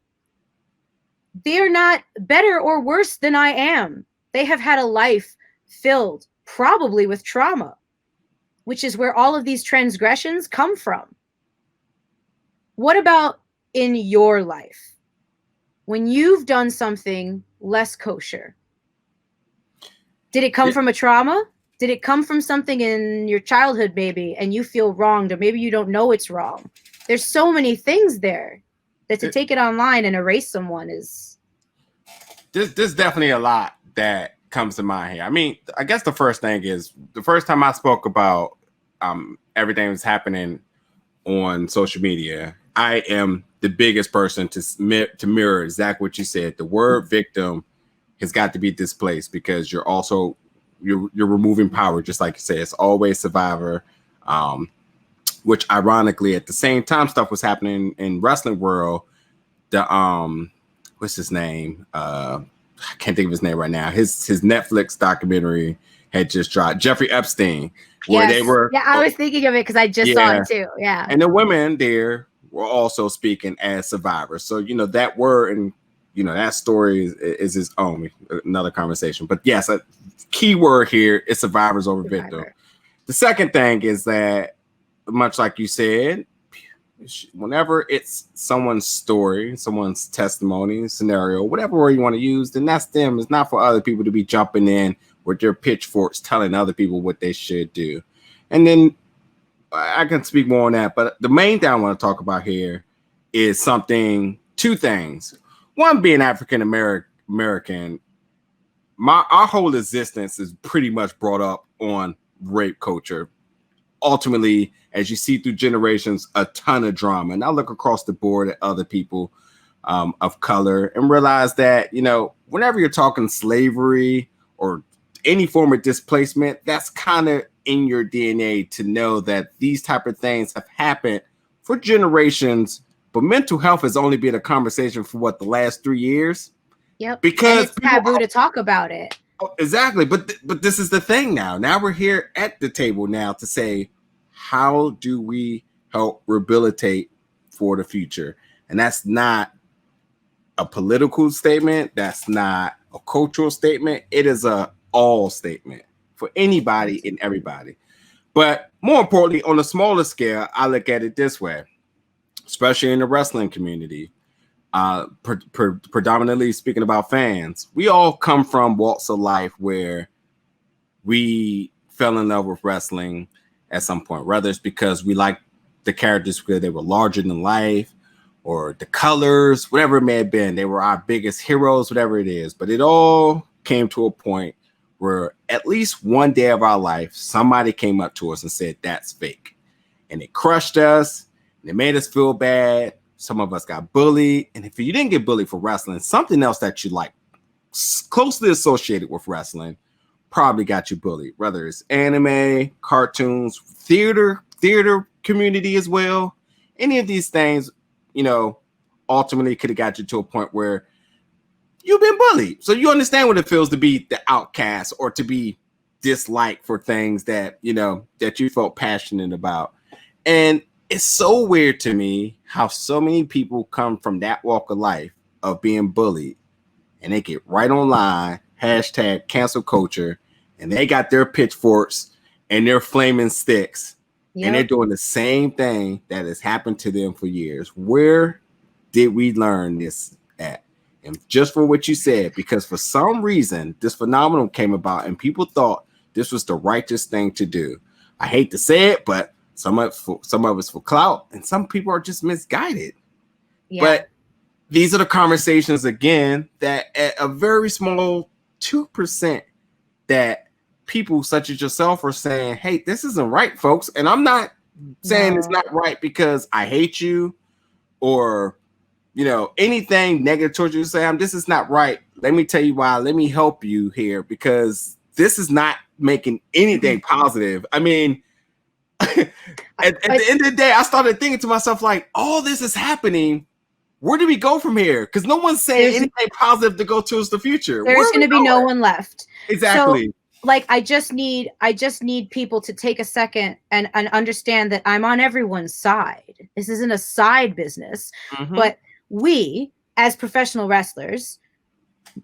They are not better or worse than I am. They have had a life filled probably with trauma, which is where all of these transgressions come from. What about in your life? When you've done something less kosher, did it come from a trauma? Did it come from something in your childhood maybe, and you feel wronged, or maybe you don't know it's wrong? There's so many things there that to take it online and erase someone is... There's definitely a lot that comes to mind here. I mean, I guess the first thing is, the first time I spoke about everything that's happening on social media, I am the biggest person to mirror exactly what you said. The word victim has got to be displaced because you're removing power, just like you said. It's always survivor, which ironically at the same time stuff was happening in wrestling world. The what's his name? I can't think of his name right now. His Netflix documentary had just dropped. Jeffrey Epstein, where they were. Yeah, I was thinking of it because I just saw it too. Yeah, and the women there were also speaking as survivors. So that word and that story is its own, another conversation. But yes, a key word here is survivors over victim. The second thing is that, much like you said, whenever it's someone's story, someone's testimony, scenario, whatever word you want to use, then that's them. It's not for other people to be jumping in with their pitchforks telling other people what they should do. And then I can speak more on that, but the main thing I want to talk about here is two things. One, being African American, our whole existence is pretty much brought up on rape culture. Ultimately, as you see through generations, a ton of drama. And I look across the board at other people of color and realize that, whenever you're talking slavery or any form of displacement, that's kind of in your DNA to know that these type of things have happened for generations. But mental health has only been a conversation for the last 3 years. Yep. Because and it's taboo to talk about it. Oh, exactly. But this is the thing now. Now we're here at the table now to say, how do we help rehabilitate for the future? And that's not a political statement. That's not a cultural statement. It is a all statement for anybody and everybody. But more importantly, on a smaller scale, I look at it this way, especially in the wrestling community. Predominantly speaking about fans, we all come from walks of life where we fell in love with wrestling at some point, whether it's because we liked the characters because they were larger than life, or the colors, whatever it may have been. They were our biggest heroes, whatever it is. But it all came to a point where at least one day of our life, somebody came up to us and said, that's fake. And it crushed us. And it made us feel bad. Some of us got bullied. And if you didn't get bullied for wrestling, something else that you like closely associated with wrestling probably got you bullied, whether it's anime, cartoons, theater community as well. Any of these things, you know, ultimately could have got you to a point where you've been bullied. So you understand what it feels to be the outcast or to be disliked for things that, you know, that you felt passionate about. And it's so weird to me how so many people come from that walk of life of being bullied and they get right online, hashtag cancel culture, and they got their pitchforks and their flaming sticks. Yep. And they're doing the same thing that has happened to them for years. Where did we learn this at? And just for what you said, because for some reason, this phenomenon came about and people thought this was the righteous thing to do. I hate to say it, but some of us for clout and some people are just misguided. Yeah. But these are the conversations, again, that at a very small 2% that people such as yourself are saying, hey, this isn't right, folks. And I'm not saying it's not right because I hate you or, you know, anything negative towards you. Say, this is not right. Let me tell you why. Let me help you here because this is not making anything positive. I mean, at the end of the day, I started thinking to myself, like, all this is happening. Where do we go from here? Because no one's saying anything positive to go towards the future. There's going to be no one left. Exactly. So, like, I just need people to take a second and understand that I'm on everyone's side. This isn't a side business, but we, as professional wrestlers,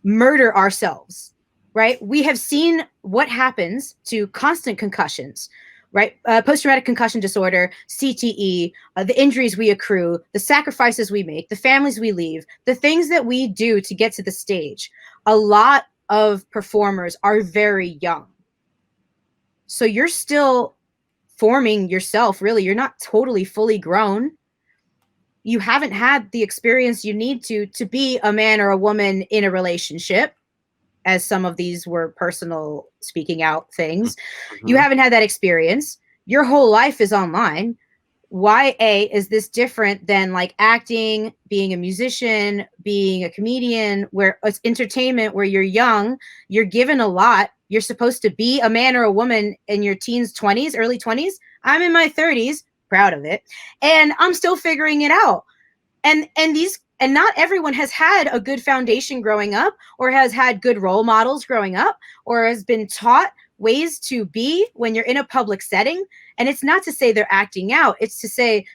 murder ourselves, right? We have seen what happens to constant concussions, right? Post-traumatic concussion disorder, CTE, the injuries we accrue, the sacrifices we make, the families we leave, the things that we do to get to the stage. A lot of performers are very young. So you're still forming yourself, really. You're not totally fully grown. You haven't had the experience you need to be a man or a woman in a relationship, as some of these were personal speaking out things. You haven't had that experience. Your whole life is online. Why is this different than like acting, being a musician, being a comedian, where it's entertainment, where you're young, you're given a lot. You're supposed to be a man or a woman in your teens, 20s, early 20s. I'm in my 30s, proud of it. And I'm still figuring it out. And not everyone has had a good foundation growing up or has had good role models growing up or has been taught ways to be when you're in a public setting. And it's not to say they're acting out. It's to say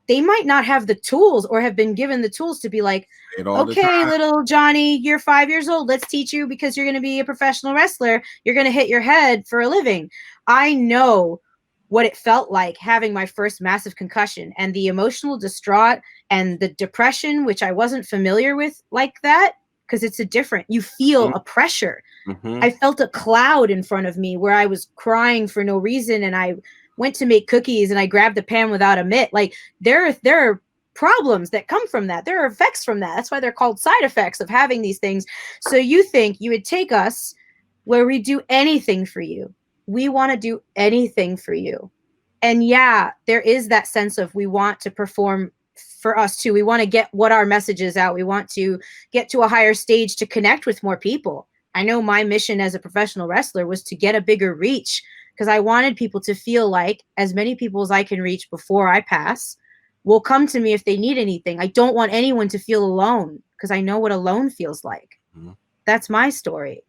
they might not have the tools or have been given the tools to be like, okay, little Johnny, you're 5 years old. Let's teach you because you're going to be a professional wrestler. You're going to hit your head for a living. I know what it felt like having my first massive concussion and the emotional distraught and the depression, which I wasn't familiar with like that. Because it's you feel a pressure. I felt a cloud in front of me where I was crying for no reason. And I went to make cookies and I grabbed the pan without a mitt. Like there are problems that come from that. There are effects from that. That's why they're called side effects of having these things. So you think you would take us where we do anything for you. We want to do anything for you. And yeah, there is that sense of we want to perform for us too. We want to get what our message is out. We want to get to a higher stage to connect with more people. I know my mission as a professional wrestler was to get a bigger reach because I wanted people to feel like as many people as I can reach before I pass will come to me if they need anything. I don't want anyone to feel alone because I know what alone feels like. That's my story.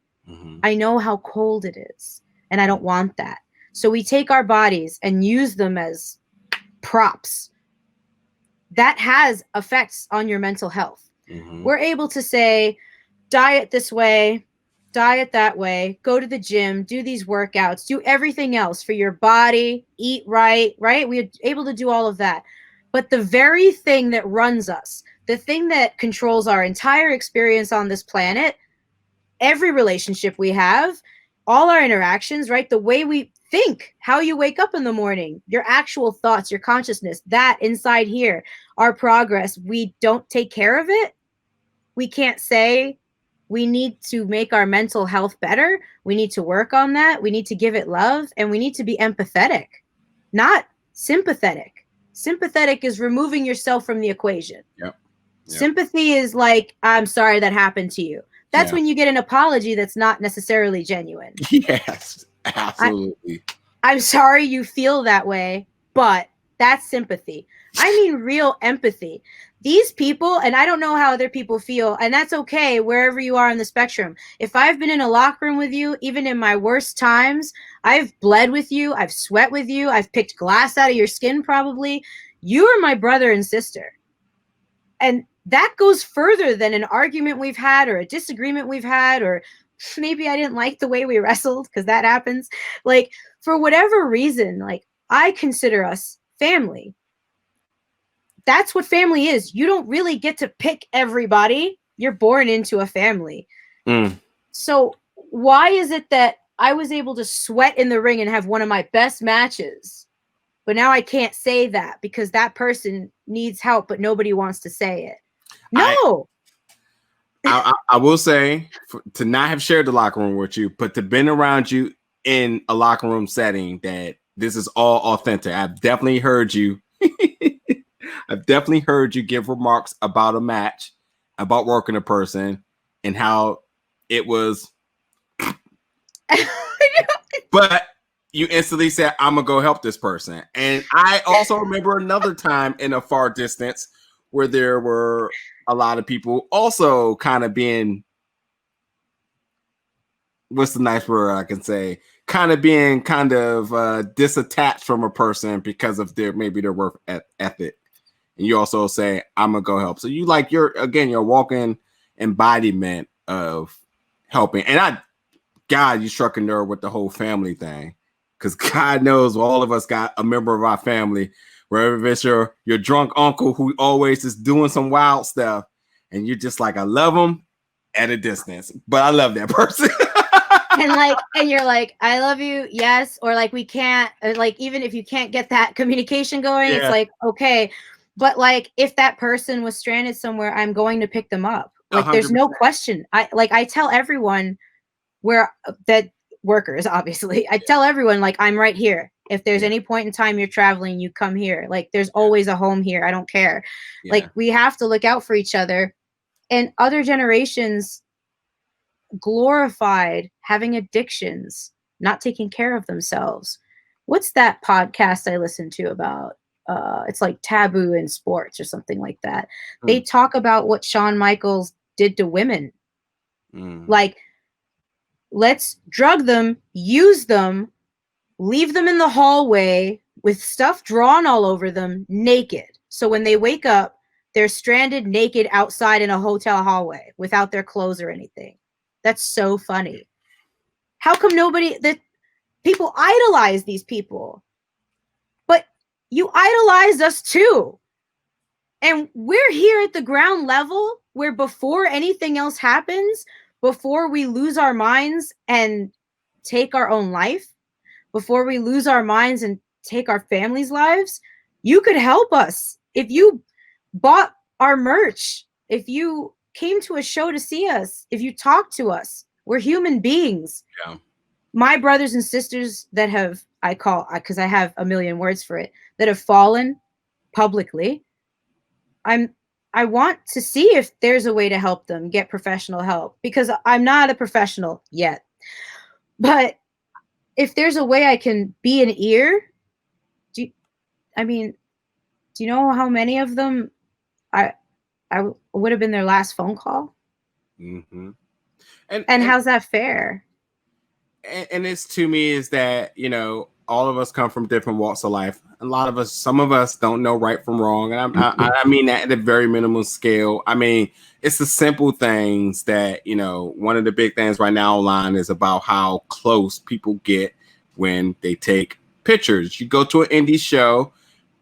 I know how cold it is and I don't want that. So we take our bodies and use them as props. That has effects on your mental health. We're able to say, diet this way, diet that way, go to the gym, do these workouts, do everything else for your body, eat right? We're able to do all of that. But the very thing that runs us, the thing that controls our entire experience on this planet, every relationship we have, all our interactions, right? The way we think how you wake up in the morning, your actual thoughts, your consciousness, that inside here, our progress, we don't take care of it. We can't say we need to make our mental health better. We need to work on that. We need to give it love, and we need to be empathetic, not sympathetic. Sympathetic is removing yourself from the equation. Yep. Sympathy is like, I'm sorry that happened to you. That's when you get an apology that's not necessarily genuine. Yes, absolutely. I'm sorry you feel that way, but that's sympathy. I mean real empathy. These people, and I don't know how other people feel, and that's okay wherever you are on the spectrum. If I've been in a locker room with you, even in my worst times, I've bled with you, I've sweat with you, I've picked glass out of your skin probably. You are my brother and sister. And that goes further than an argument we've had or a disagreement we've had, or maybe I didn't like the way we wrestled, because that happens. Like, for whatever reason, like, I consider us family. That's what family is. You don't really get to pick everybody. You're born into a family. So why is it that I was able to sweat in the ring and have one of my best matches, but now I can't say that because that person needs help, but nobody wants to say it? No. I will say, to not have shared the locker room with you, but to been around you in a locker room setting, that this is all authentic. I've definitely heard you. I've definitely heard you give remarks about a match, about working a person, and how it was. But you instantly said, I'm going to go help this person. And I also remember another time in a far distance where there were a lot of people also kind of being, what's the nice word I can say, kind of being disattached from a person because of maybe their work ethic. And you also say, I'm gonna go help. So you you're walking embodiment of helping. And God, you struck a nerve with the whole family thing, because God knows all of us got a member of our family, wherever it's your drunk uncle who always is doing some wild stuff, and you're just like, I love him at a distance, but I love that person. and you're like, I love you, yes, or like, we can't, like, even if you can't get that communication going, it's like, okay, but like, if that person was stranded somewhere, I'm going to pick them up. Like, 100%. There's no question. I tell everyone that workers, obviously, I tell everyone, like, I'm right here. If there's any point in time you're traveling, you come here. Like, there's always a home here. I don't care. Like, we have to look out for each other. And other generations glorified having addictions, not taking care of themselves. What's that podcast I listened to about? It's like Taboo in Sports or something like that. They talk about what Shawn Michaels did to women. Like, let's drug them, use them, leave them in the hallway with stuff drawn all over them, naked. So when they wake up, they're stranded naked outside in a hotel hallway without their clothes or anything. That's so funny. How come people idolize these people? But you idolized us too. And we're here at the ground level where, before anything else happens, before we lose our minds and take our own life, before we lose our minds and take our families' lives, you could help us. If you bought our merch, if you came to a show to see us, if you talk to us, we're human beings. Yeah. My brothers and sisters that have, because I have a million words for it, that have fallen publicly, I want to see if there's a way to help them get professional help, because I'm not a professional yet. But if there's a way I can be an ear, do you know how many of them I would have been their last phone call? Mm-hmm. And how's that fair? And it's, to me, is that, all of us come from different walks of life. Some of us don't know right from wrong. And I mean that at a very minimal scale. I mean, it's the simple things that, one of the big things right now online is about how close people get when they take pictures. You go to an indie show,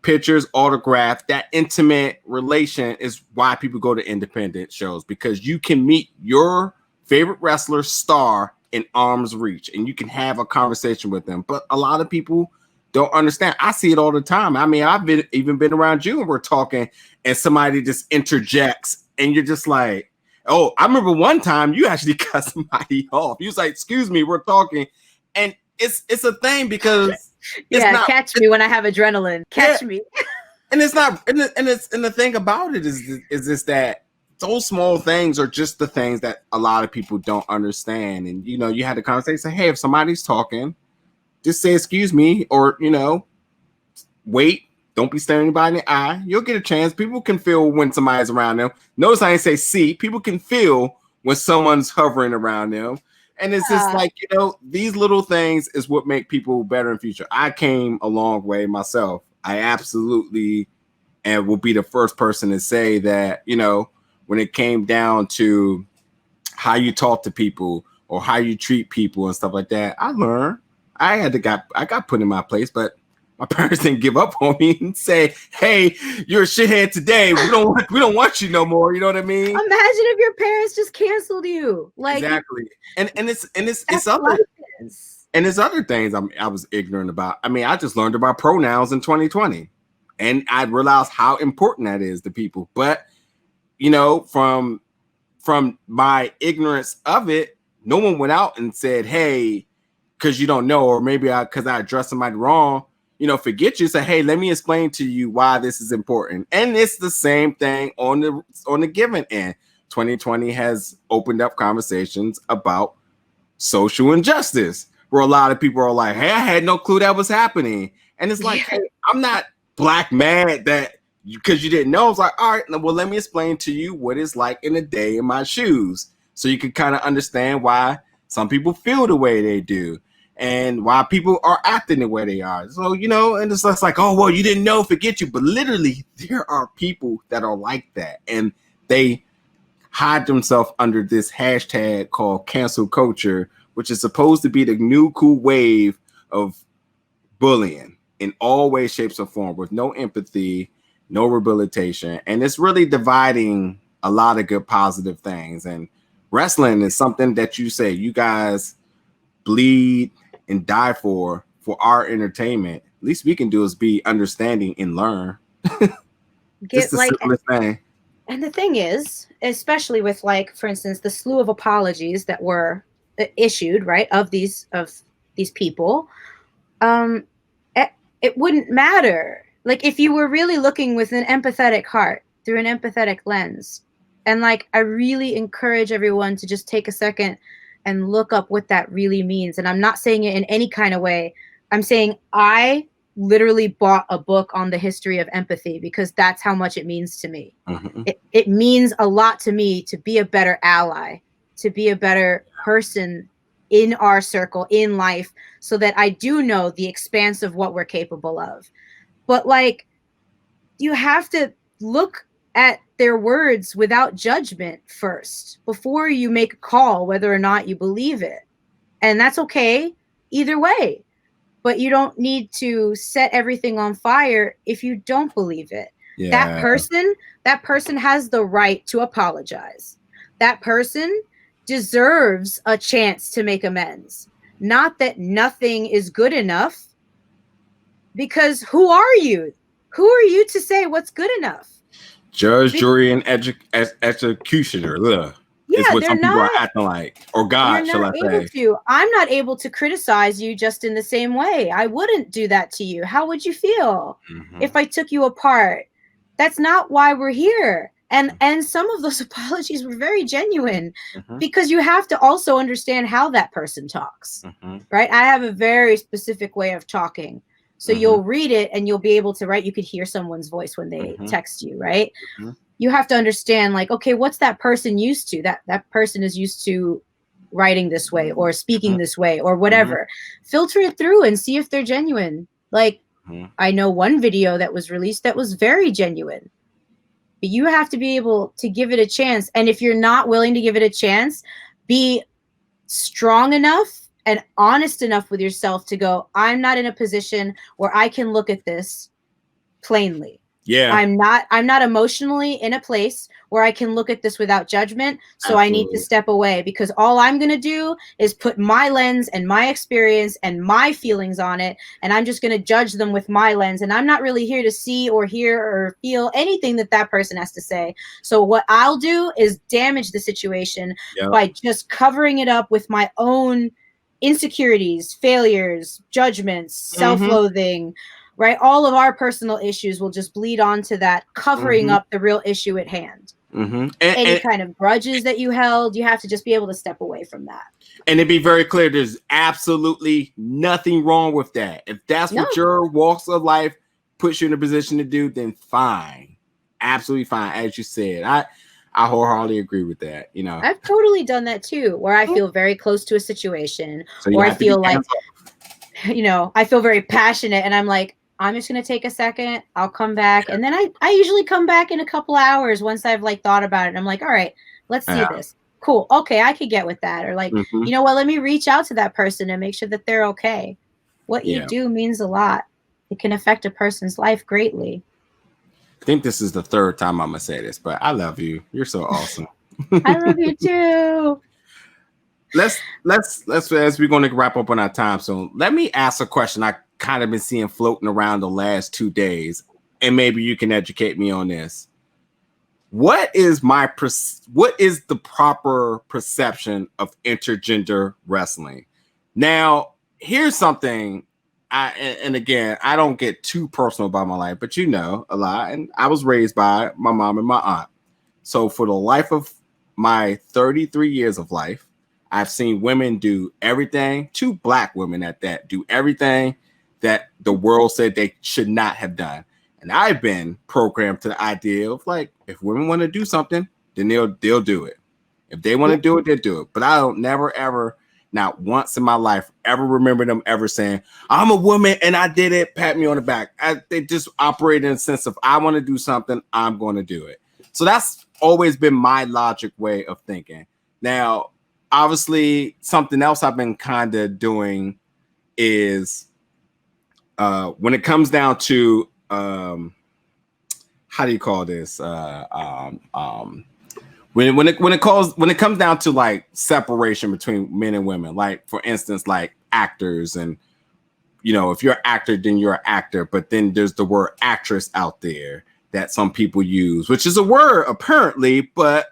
pictures, autograph, that intimate relation is why people go to independent shows, because you can meet your favorite wrestler star in arm's reach and you can have a conversation with them. But a lot of people don't understand. I see it all the time. I mean, I've even been around you and we're talking and somebody just interjects and you're just like, oh, I remember one time you actually cut somebody off. You was like, excuse me, we're talking. And it's a thing because catch me when I have adrenaline. Catch me. And it's not, and the thing about it is just that those small things are just the things that a lot of people don't understand. And you had the conversation, say, hey, if somebody's talking, just say excuse me, or wait. Don't be staring anybody in the eye. You'll get a chance. People can feel when somebody's around them. Notice I didn't say see. People can feel when someone's hovering around them. And it's just like, these little things is what make people better in future. I came a long way myself. I absolutely and will be the first person to say that, when it came down to how you talk to people or how you treat people and stuff like that, I learned. I got put in my place, but my parents didn't give up on me and say, "Hey, you're a shithead today. We don't want you no more." You know what I mean? Imagine if your parents just canceled you. Like exactly. And it's other and there's other things I was ignorant about. I mean, I just learned about pronouns in 2020, and I realized how important that is to people. But from my ignorance of it, no one went out and said, "Hey, because you don't know," or maybe because I addressed somebody wrong. Forget you. Say, hey, let me explain to you why this is important. And it's the same thing on the given end. 2020 has opened up conversations about social injustice, where a lot of people are like, hey, I had no clue that was happening. And it's like, hey, I'm not black mad that because you didn't know. It's like, all right, well, let me explain to you what it's like in a day in my shoes, so you can kind of understand why some people feel the way they do. And why people are acting the way they are. So, and it's just like, oh, well, you didn't know, forget you. But literally, there are people that are like that. And they hide themselves under this hashtag called cancel culture, which is supposed to be the new cool wave of bullying in all ways, shapes, or form, with no empathy, no rehabilitation. And it's really dividing a lot of good, positive things. And wrestling is something that you say, you guys bleed and die for our entertainment. At least we can do is be understanding and learn. Just the simplest thing. And the thing is, especially with, like, for instance, the slew of apologies that were issued, right, of these people, it wouldn't matter. Like, if you were really looking with an empathetic heart, through an empathetic lens, and like, I really encourage everyone to just take a second and look up what that really means. And I'm not saying it in any kind of way. I'm saying I literally bought a book on the history of empathy because that's how much it means to me. Mm-hmm. It means a lot to me to be a better ally, to be a better person in our circle, in life, so that I do know the expanse of what we're capable of. But like, you have to look at their words without judgment first before you make a call whether or not you believe it. And that's okay either way. But you don't need to set everything on fire if you don't believe it. Yeah. That person has the right to apologize. That person deserves a chance to make amends. Not that nothing is good enough, because who are you? Who are you to say what's good enough? Judge, jury, and executioner. Yeah, is what some people are acting like, or God, shall I say? I'm not able to criticize you just in the same way. I wouldn't do that to you. How would you feel if I took you apart? That's not why we're here. And some of those apologies were very genuine, because you have to also understand how that person talks, right? I have a very specific way of talking. So you'll read it and you'll be able to, right? You could hear someone's voice when they text you, right? You have to understand, like, okay, what's that person used to? That person is used to writing this way or speaking this way or whatever. Filter it through and see if they're genuine. Like, I know one video that was released that was very genuine. But you have to be able to give it a chance. And if you're not willing to give it a chance, be strong enough and honest enough with yourself to go, I'm not in a position where I can look at this plainly. Yeah. I'm not emotionally in a place where I can look at this without judgment. So Absolutely. I need to step away, because all I'm going to do is put my lens and my experience and my feelings on it. And I'm just going to judge them with my lens. And I'm not really here to see or hear or feel anything that person has to say. So what I'll do is damage the situation by just covering it up with my own insecurities, failures, judgments, self-loathing, right? All of our personal issues will just bleed onto that, covering up the real issue at hand. Any kind of grudges that you held, you have to just be able to step away from that. And to be very clear, there's absolutely nothing wrong with that. If that's what your walks of life puts you in a position to do, then fine. Absolutely fine. As you said, I wholeheartedly agree with that. You know, I've totally done that too, where I feel very close to a situation, or I feel like, you know, I feel very passionate, and I'm like, I'm just going to take a second. I'll come back. And then I usually come back in a couple hours once I've like thought about it. And I'm like, all right, let's see this. Cool. Okay. I could get with that. Or like, you know what, let me reach out to that person and make sure that they're okay. What you do means a lot. It can affect a person's life greatly. I think this is the third time I'm going to say this, but I love you. You're so awesome. I love you too. Let's as we're going to wrap up on our time soon. Let me ask a question I kind of been seeing floating around the last 2 days, and maybe you can educate me on this. What is the proper perception of intergender wrestling? Now, here's something. And again, I don't get too personal about my life, but you know a lot, and I was raised by my mom and my aunt. So for the life of my 33 years of life, I've seen women do everything, 2 Black women at that, do everything that the world said they should not have done. And I've been programmed to the idea of like, if women want to do something, then they'll do it. If they want to do it, they'll do it. But I don't never, ever, not once in my life, ever remember them ever saying, I'm a woman and I did it, pat me on the back. They just operate in a sense of, I want to do something, I'm going to do it. So that's always been my logic way of thinking. Now, obviously, something else I've been kind of doing is when it comes down to how do you call this? When it comes down to like separation between men and women, like for instance, like actors, and you know, if you're an actor, then you're an actor, but then there's the word actress out there that some people use, which is a word apparently, but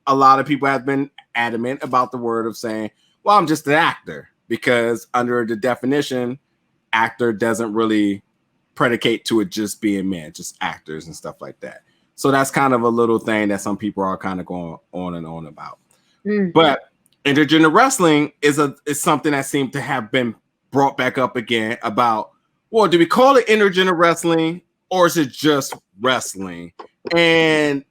a lot of people have been adamant about the word of saying, well, I'm just an actor, because under the definition, actor doesn't really predicate to it just being men, just actors and stuff like that. So that's kind of a little thing that some people are kind of going on and on about. But intergender wrestling is something that seemed to have been brought back up again about, well, do we call it intergender wrestling or is it just wrestling? And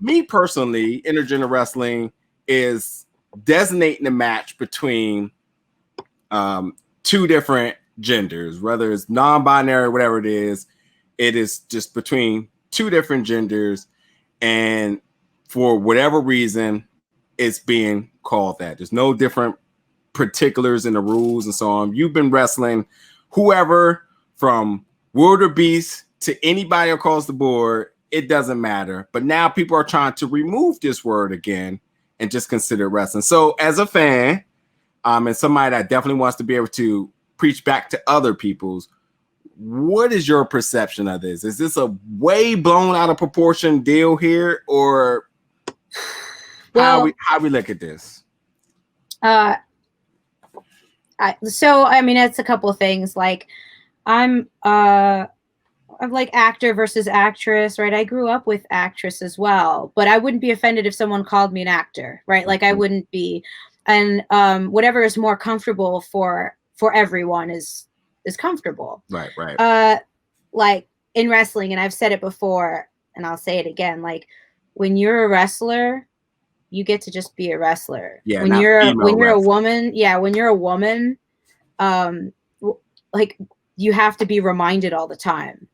me personally, intergender wrestling is designating a match between 2 different genders, whether it's non-binary, whatever it is just between 2 different genders, and for whatever reason, it's being called that. There's no different particulars in the rules and so on. You've been wrestling whoever, from World or Beast to anybody across the board, it doesn't matter. But now people are trying to remove this word again and just consider wrestling. So as a fan, and somebody that definitely wants to be able to preach back to other people's, what is your perception of this? Is this a way blown out of proportion deal here, or how we look at this? So I mean, it's a couple of things. Like I'm like actor versus actress, right? I grew up with actress as well, but I wouldn't be offended if someone called me an actor, right? Like I wouldn't be, and whatever is more comfortable for everyone is comfortable. Right. Like in wrestling, and I've said it before and I'll say it again, like when you're a wrestler, you get to just be a wrestler. Yeah. When you're a woman, when you're a woman, like you have to be reminded all the time,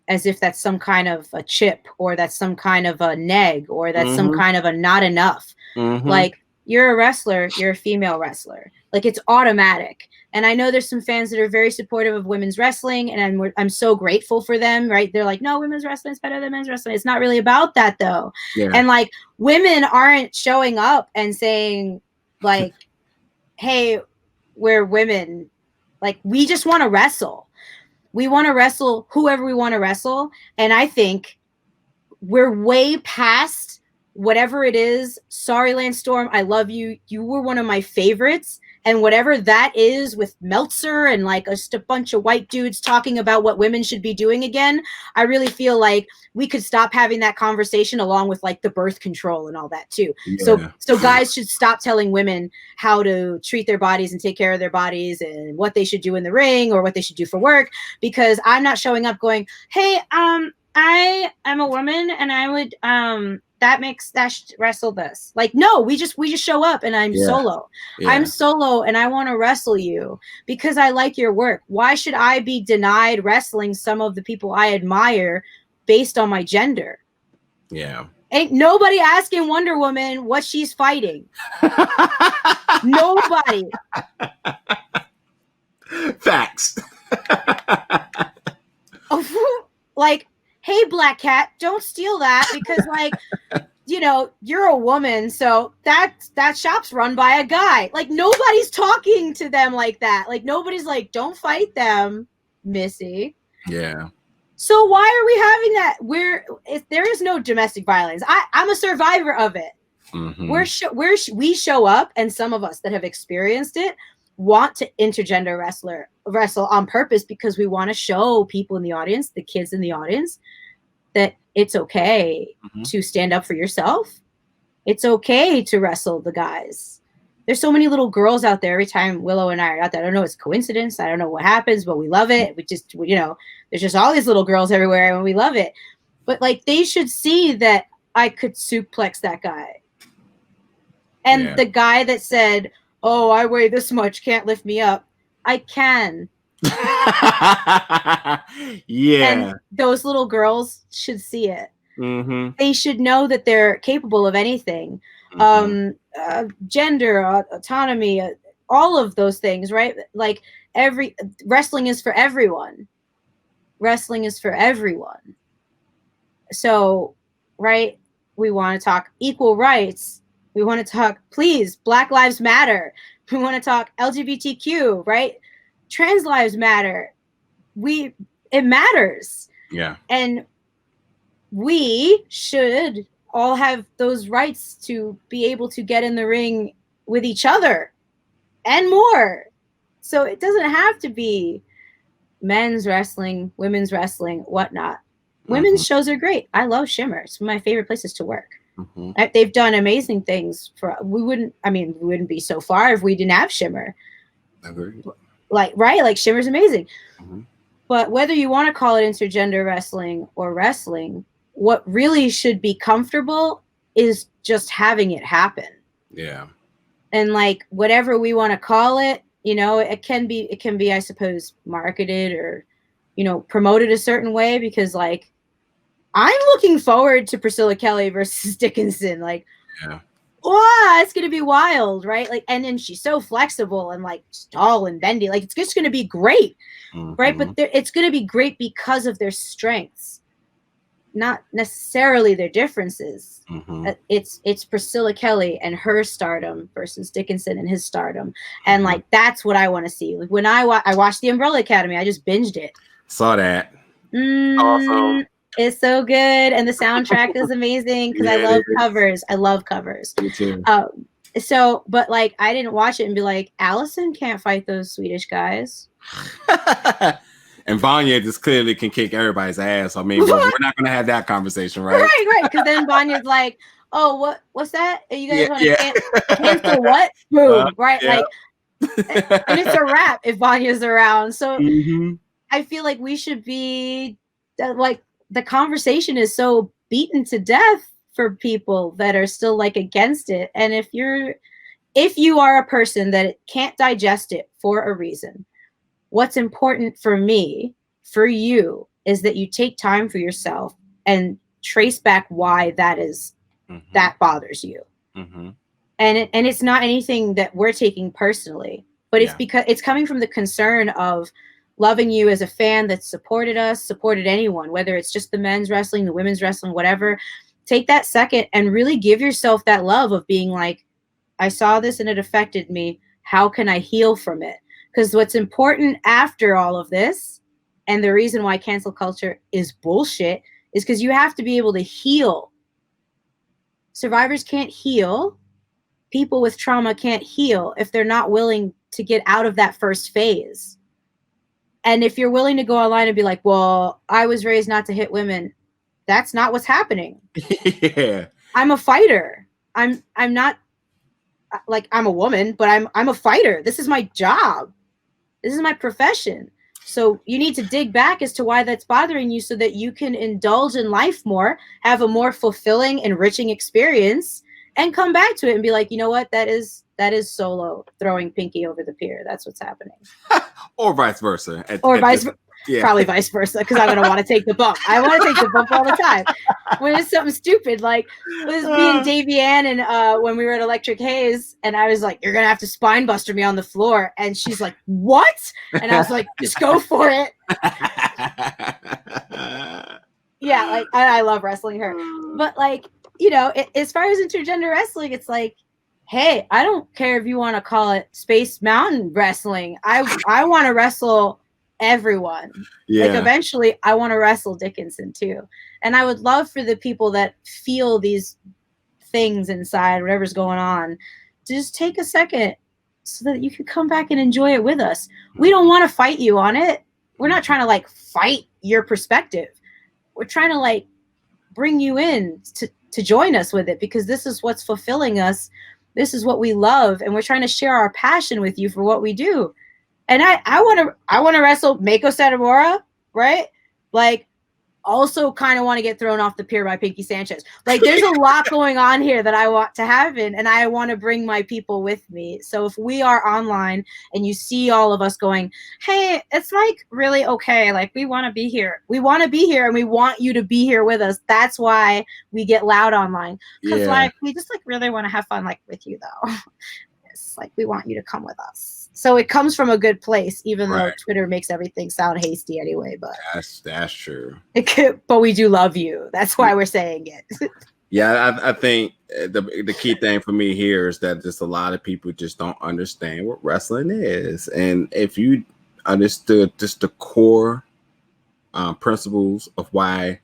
as if that's some kind of a chip, or that's some kind of a neg, or that's some kind of a not enough. Like you're a wrestler, you're a female wrestler. Like, it's automatic. And I know there's some fans that are very supportive of women's wrestling, and I'm so grateful for them, right? They're like, no, women's wrestling is better than men's wrestling. It's not really about that, though. Yeah. And like, women aren't showing up and saying like, hey, we're women. Like, we just want to wrestle. We want to wrestle whoever we want to wrestle. And I think we're way past whatever it is. Sorry, Lance Storm, I love you. You were one of my favorites. And whatever that is with Meltzer and like just a bunch of white dudes talking about what women should be doing again, I really feel like we could stop having that conversation along with like the birth control and all that too. Yeah. So guys should stop telling women how to treat their bodies and take care of their bodies and what they should do in the ring or what they should do for work, because I'm not showing up going, hey, I am a woman and I would wrestle this. Like, no, we just show up and I'm solo. Yeah. I'm solo and I want to wrestle you because I like your work. Why should I be denied wrestling some of the people I admire based on my gender? Yeah. Ain't nobody asking Wonder Woman what she's fighting. Nobody. Facts. Like, hey, Black Cat, don't steal that because, like, you know, you're a woman, so that shop's run by a guy. Like, nobody's talking to them like that. Like, nobody's like, don't fight them, Missy. Yeah. So why are we having that? There is no domestic violence. I'm a survivor of it. Mm-hmm. We show up, and some of us that have experienced it want to intergender wrestle on purpose because we want to show people in the audience, the kids in the audience, that it's okay to stand up for yourself. It's okay to wrestle the guys. There's so many little girls out there. Every time Willow and I are out there, I don't know, it's coincidence. I don't know what happens, but we love it. We just, you know, there's just all these little girls everywhere and we love it. But like, they should see that I could suplex that guy. And the guy that said, oh, I weigh this much, can't lift me up. I can. Yeah. And those little girls should see it. Mm-hmm. They should know that they're capable of anything. Gender, autonomy, all of those things, right? Like, wrestling is for everyone. Wrestling is for everyone. So, right, we want to talk equal rights. We want to talk, please, Black Lives Matter. We want to talk LGBTQ, right? Trans lives matter. It matters. Yeah. And we should all have those rights to be able to get in the ring with each other and more. So it doesn't have to be men's wrestling, women's wrestling, whatnot. Women's shows are great. I love Shimmer. It's one of my favorite places to work. They've done amazing things we wouldn't be so far if we didn't have Shimmer. Agreed. Like, right? Like, Shimmer's amazing. But whether you want to call it intergender wrestling or wrestling, what really should be comfortable is just having it happen. Yeah. And like, whatever we want to call it, you know, it can be, I suppose, marketed or, you know, promoted a certain way, because like, I'm looking forward to Priscilla Kelly versus Dickinson. Like, wow, it's going to be wild, right? Like, and then she's so flexible and like tall and bendy. Like, it's just going to be great, right? But it's going to be great because of their strengths, not necessarily their differences. It's Priscilla Kelly and her stardom versus Dickinson and his stardom, and like, that's what I want to see. Like, when I watched the Umbrella Academy, I just binged it. Saw that. Awesome. It's so good, and the soundtrack is amazing because I love covers. I love covers. Me too. So, but like, I didn't watch it and be like, Allison can't fight those Swedish guys. And Vanya just clearly can kick everybody's ass. I mean, we're not going to have that conversation, right? Right. Because then Vanya's like, "Oh, what's that? You guys want to cancel what? Boom!" Right? Like, and it's a wrap if Vanya's around. So I feel like we should be like, the conversation is so beaten to death for people that are still like against it. And if you are a person that can't digest it for a reason, what's important for me, for you, is that you take time for yourself and trace back why that is, that bothers you. And it's not anything that we're taking personally, but it's because it's coming from the concern of loving you as a fan that supported us, supported anyone, whether it's just the men's wrestling, the women's wrestling, whatever. Take that second and really give yourself that love of being like, I saw this and it affected me. How can I heal from it? Because what's important after all of this, and the reason why cancel culture is bullshit, is because you have to be able to heal. Survivors can't heal. People with trauma can't heal if they're not willing to get out of that first phase. And if you're willing to go online and be like, well, I was raised not to hit women, that's not what's happening. Yeah. I'm a fighter. I'm not like I'm a woman, but I'm a fighter. This is my job. This is my profession. So you need to dig back as to why that's bothering you so that you can indulge in life more, have a more fulfilling, enriching experience, and come back to it and be like, you know what? That is Solo throwing Pinky over the pier. That's what's happening. Or vice versa. Probably vice versa, because I'm going to want to take the bump. I want to take the bump all the time. When it's something stupid, like it was me and Davey Ann and when we were at Electric Haze, and I was like, you're going to have to spine buster me on the floor. And she's like, what? And I was like, just go for it. Yeah, like I love wrestling her. But like, you know, as far as intergender wrestling, it's like, hey, I don't care if you want to call it Space Mountain Wrestling. I want to wrestle everyone. Yeah. Like eventually I want to wrestle Dickinson too. And I would love for the people that feel these things inside, whatever's going on, to just take a second so that you can come back and enjoy it with us. We don't want to fight you on it. We're not trying to like fight your perspective. We're trying to like bring you in to join us with it, because this is what's fulfilling us. This is what we love. And we're trying to share our passion with you for what we do. And I want to wrestle Mako Satomura, right? Like, also kind of want to get thrown off the pier by Pinky Sanchez. Like, there's a lot going on here that I want to happen, and I want to bring my people with me. So if we are online and you see all of us going, hey, it's like really okay. Like, we want to be here. We want to be here, and we want you to be here with us. That's why we get loud online. Because like, we just like really want to have fun like with you though. It's like, we want you to come with us. So it comes from a good place, even though Twitter makes everything sound hasty anyway. But that's true. But we do love you. That's why we're saying it. Yeah, I think the key thing for me here is that just a lot of people just don't understand what wrestling is. And if you understood just the core principles of why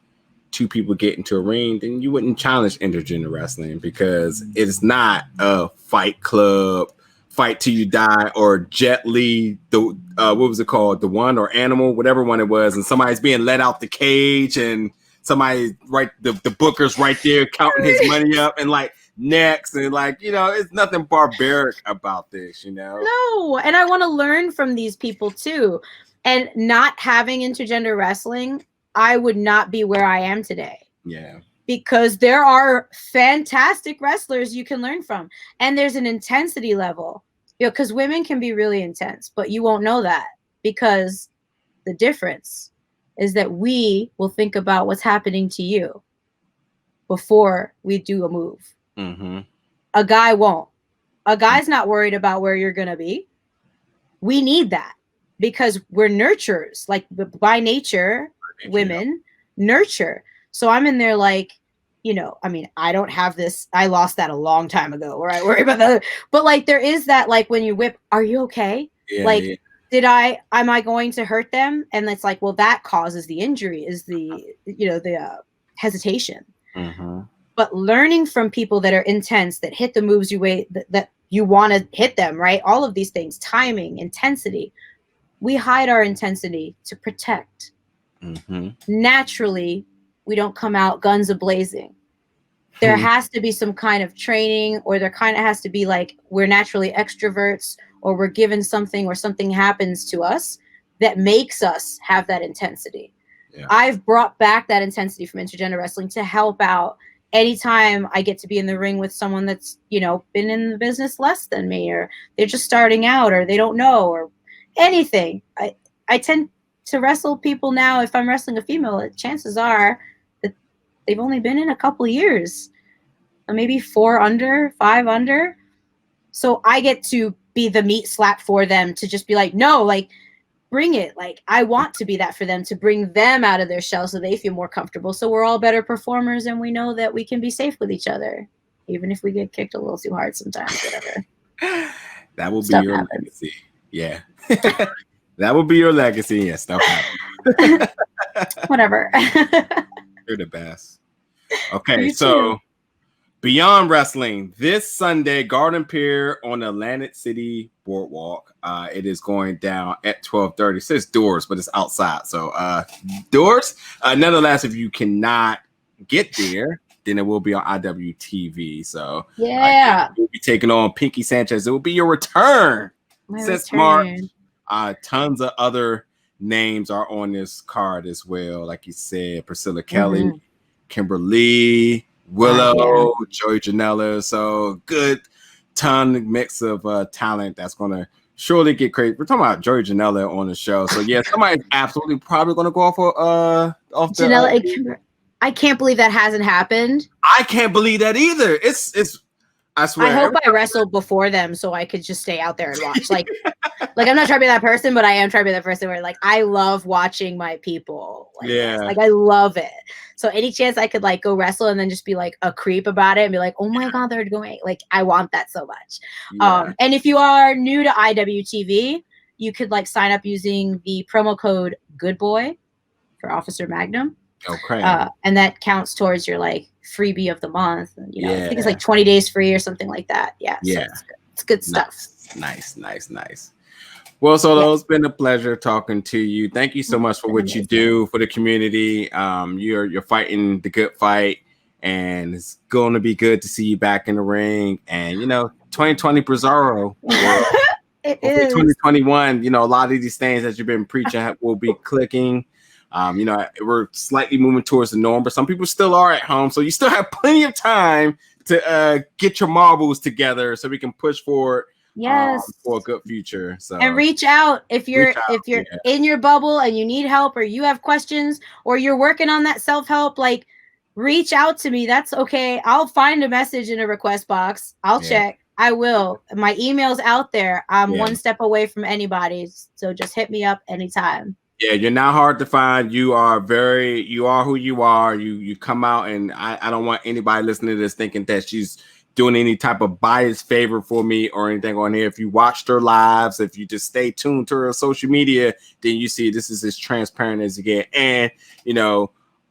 two people get into a ring, then you wouldn't challenge intergender wrestling, because it's not a fight club, fight till you die, or Jet Li, the what was it called, the one, or Animal, whatever one it was, and somebody's being let out the cage and somebody the booker's right there counting his money up and like next, and like, you know, it's nothing barbaric about this, you know. No, and I want to learn from these people too. And not having intergender wrestling, I would not be where I am today. Yeah. Because there are fantastic wrestlers you can learn from. And there's an intensity level. You know, because women can be really intense, but you won't know that, because the difference is that we will think about what's happening to you before we do a move. Mm-hmm. A guy won't. A guy's not worried about where you're going to be. We need that, because we're nurturers. Like, by nature, women nurture. So I'm in there like, you know, I mean, I don't have this. I lost that a long time ago where I worry about that. But like, there is that, like, when you whip, are you okay? Yeah, like, am I going to hurt them? And it's like, well, that causes the injury, is the, you know, the hesitation. Mm-hmm. But learning from people that are intense, that hit the moves that you want to hit them, right? All of these things, timing, intensity. We hide our intensity to protect. Mm-hmm. Naturally, we don't come out guns a-blazing. There has to be some kind of training, or there kind of has to be like, we're naturally extroverts, or we're given something, or something happens to us that makes us have that intensity. Yeah. I've brought back that intensity from intergender wrestling to help out anytime I get to be in the ring with someone that's, you know, been in the business less than me, or they're just starting out, or they don't know, or anything. I tend to wrestle people now. If I'm wrestling a female, chances are that they've only been in a couple of years, maybe 4 under, 5 under. So I get to be the meat slap for them to just be like, no, like, bring it. Like, I want to be that for them, to bring them out of their shell so they feel more comfortable. So we're all better performers and we know that we can be safe with each other, even if we get kicked a little too hard sometimes, whatever. That will be your legacy. Yeah. That will be your legacy. Yeah, stuff happens. Whatever. You're the best. Okay, so beyond wrestling, this Sunday, Garden Pier on the Atlantic City Boardwalk. It is going down at 12:30. It says doors, but it's outside. So doors. Nonetheless, if you cannot get there, then it will be on IWTV. So yeah, we'll be taking on Pinky Sanchez. It will be your return. Since March. Tons of other names are on this card as well. Like you said, Priscilla Kelly, Kimberly, Willow, Joey Janela. So good mix of talent that's going to surely get crazy. We're talking about Joey Janela on the show. So yeah, somebody's absolutely probably going to go off Janela. I can't believe that hasn't happened. I can't believe that either. It's I swear. I hope I wrestled before them so I could just stay out there and watch. Like I'm not trying to be that person, but I am trying to be that person where like I love watching my people. Like I love it. So any chance I could like go wrestle and then just be like a creep about it and be like, oh my God, they're going, like I want that so much. Yeah. And if you are new to IWTV, you could like sign up using the promo code GoodBoy for Officer Magnum. Okay. And that counts towards your like freebie of the month. You know, I think it's like 20 days free or something like that. Yeah. So it's good stuff. Nice. Well, Solo, it's been a pleasure talking to you. Thank you so much for what you do for the community. You're fighting the good fight, and it's going to be good to see you back in the ring. And 2020 Bizarro. It is 2021. A lot of these things that you've been preaching will be clicking. We're slightly moving towards the norm, but some people still are at home, so you still have plenty of time to get your marbles together so we can push forward. Yes, for a good future. So and reach out if you're in your bubble and you need help or you have questions or you're working on that self-help, like reach out to me. That's okay. I'll find a message in a request box. I'll check. I will. My email's out there. I'm one step away from anybody. So just hit me up anytime. Yeah, you're not hard to find. You are who you are. You come out, and I don't want anybody listening to this thinking that she's doing any type of biased favor for me or anything on here. If you watched her lives, if you just stay tuned to her social media, then you see this is as transparent as you get. And,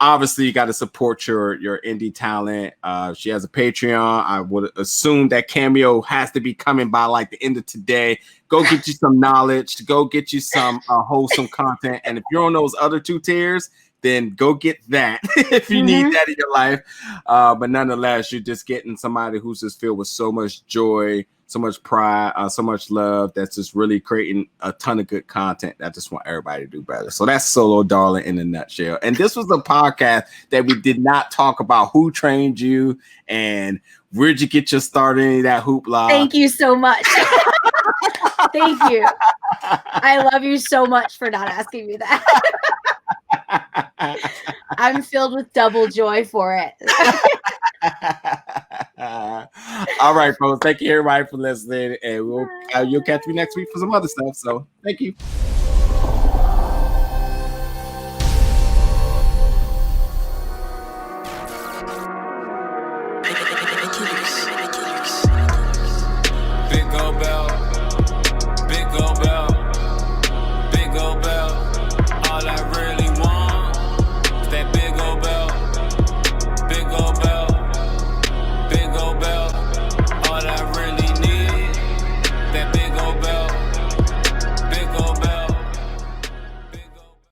obviously you got to support your indie talent. She has a Patreon. I would assume that Cameo has to be coming by like the end of today. Go get you some knowledge, go get you some wholesome content. And if you're on those other two tiers, then go get that if you need that in your life. But nonetheless, you're just getting somebody who's just filled with so much joy, so much pride, so much love. That's just really creating a ton of good content. I just want everybody to do better. So that's Solo Darling in a nutshell. And this was a podcast that we did not talk about who trained you and where'd you get your start in that hoopla. Thank you so much. Thank you. I love you so much for not asking me that. I'm filled with double joy for it. All right, folks. Thank you, everybody, for listening. And you'll catch me next week for some other stuff. So thank you.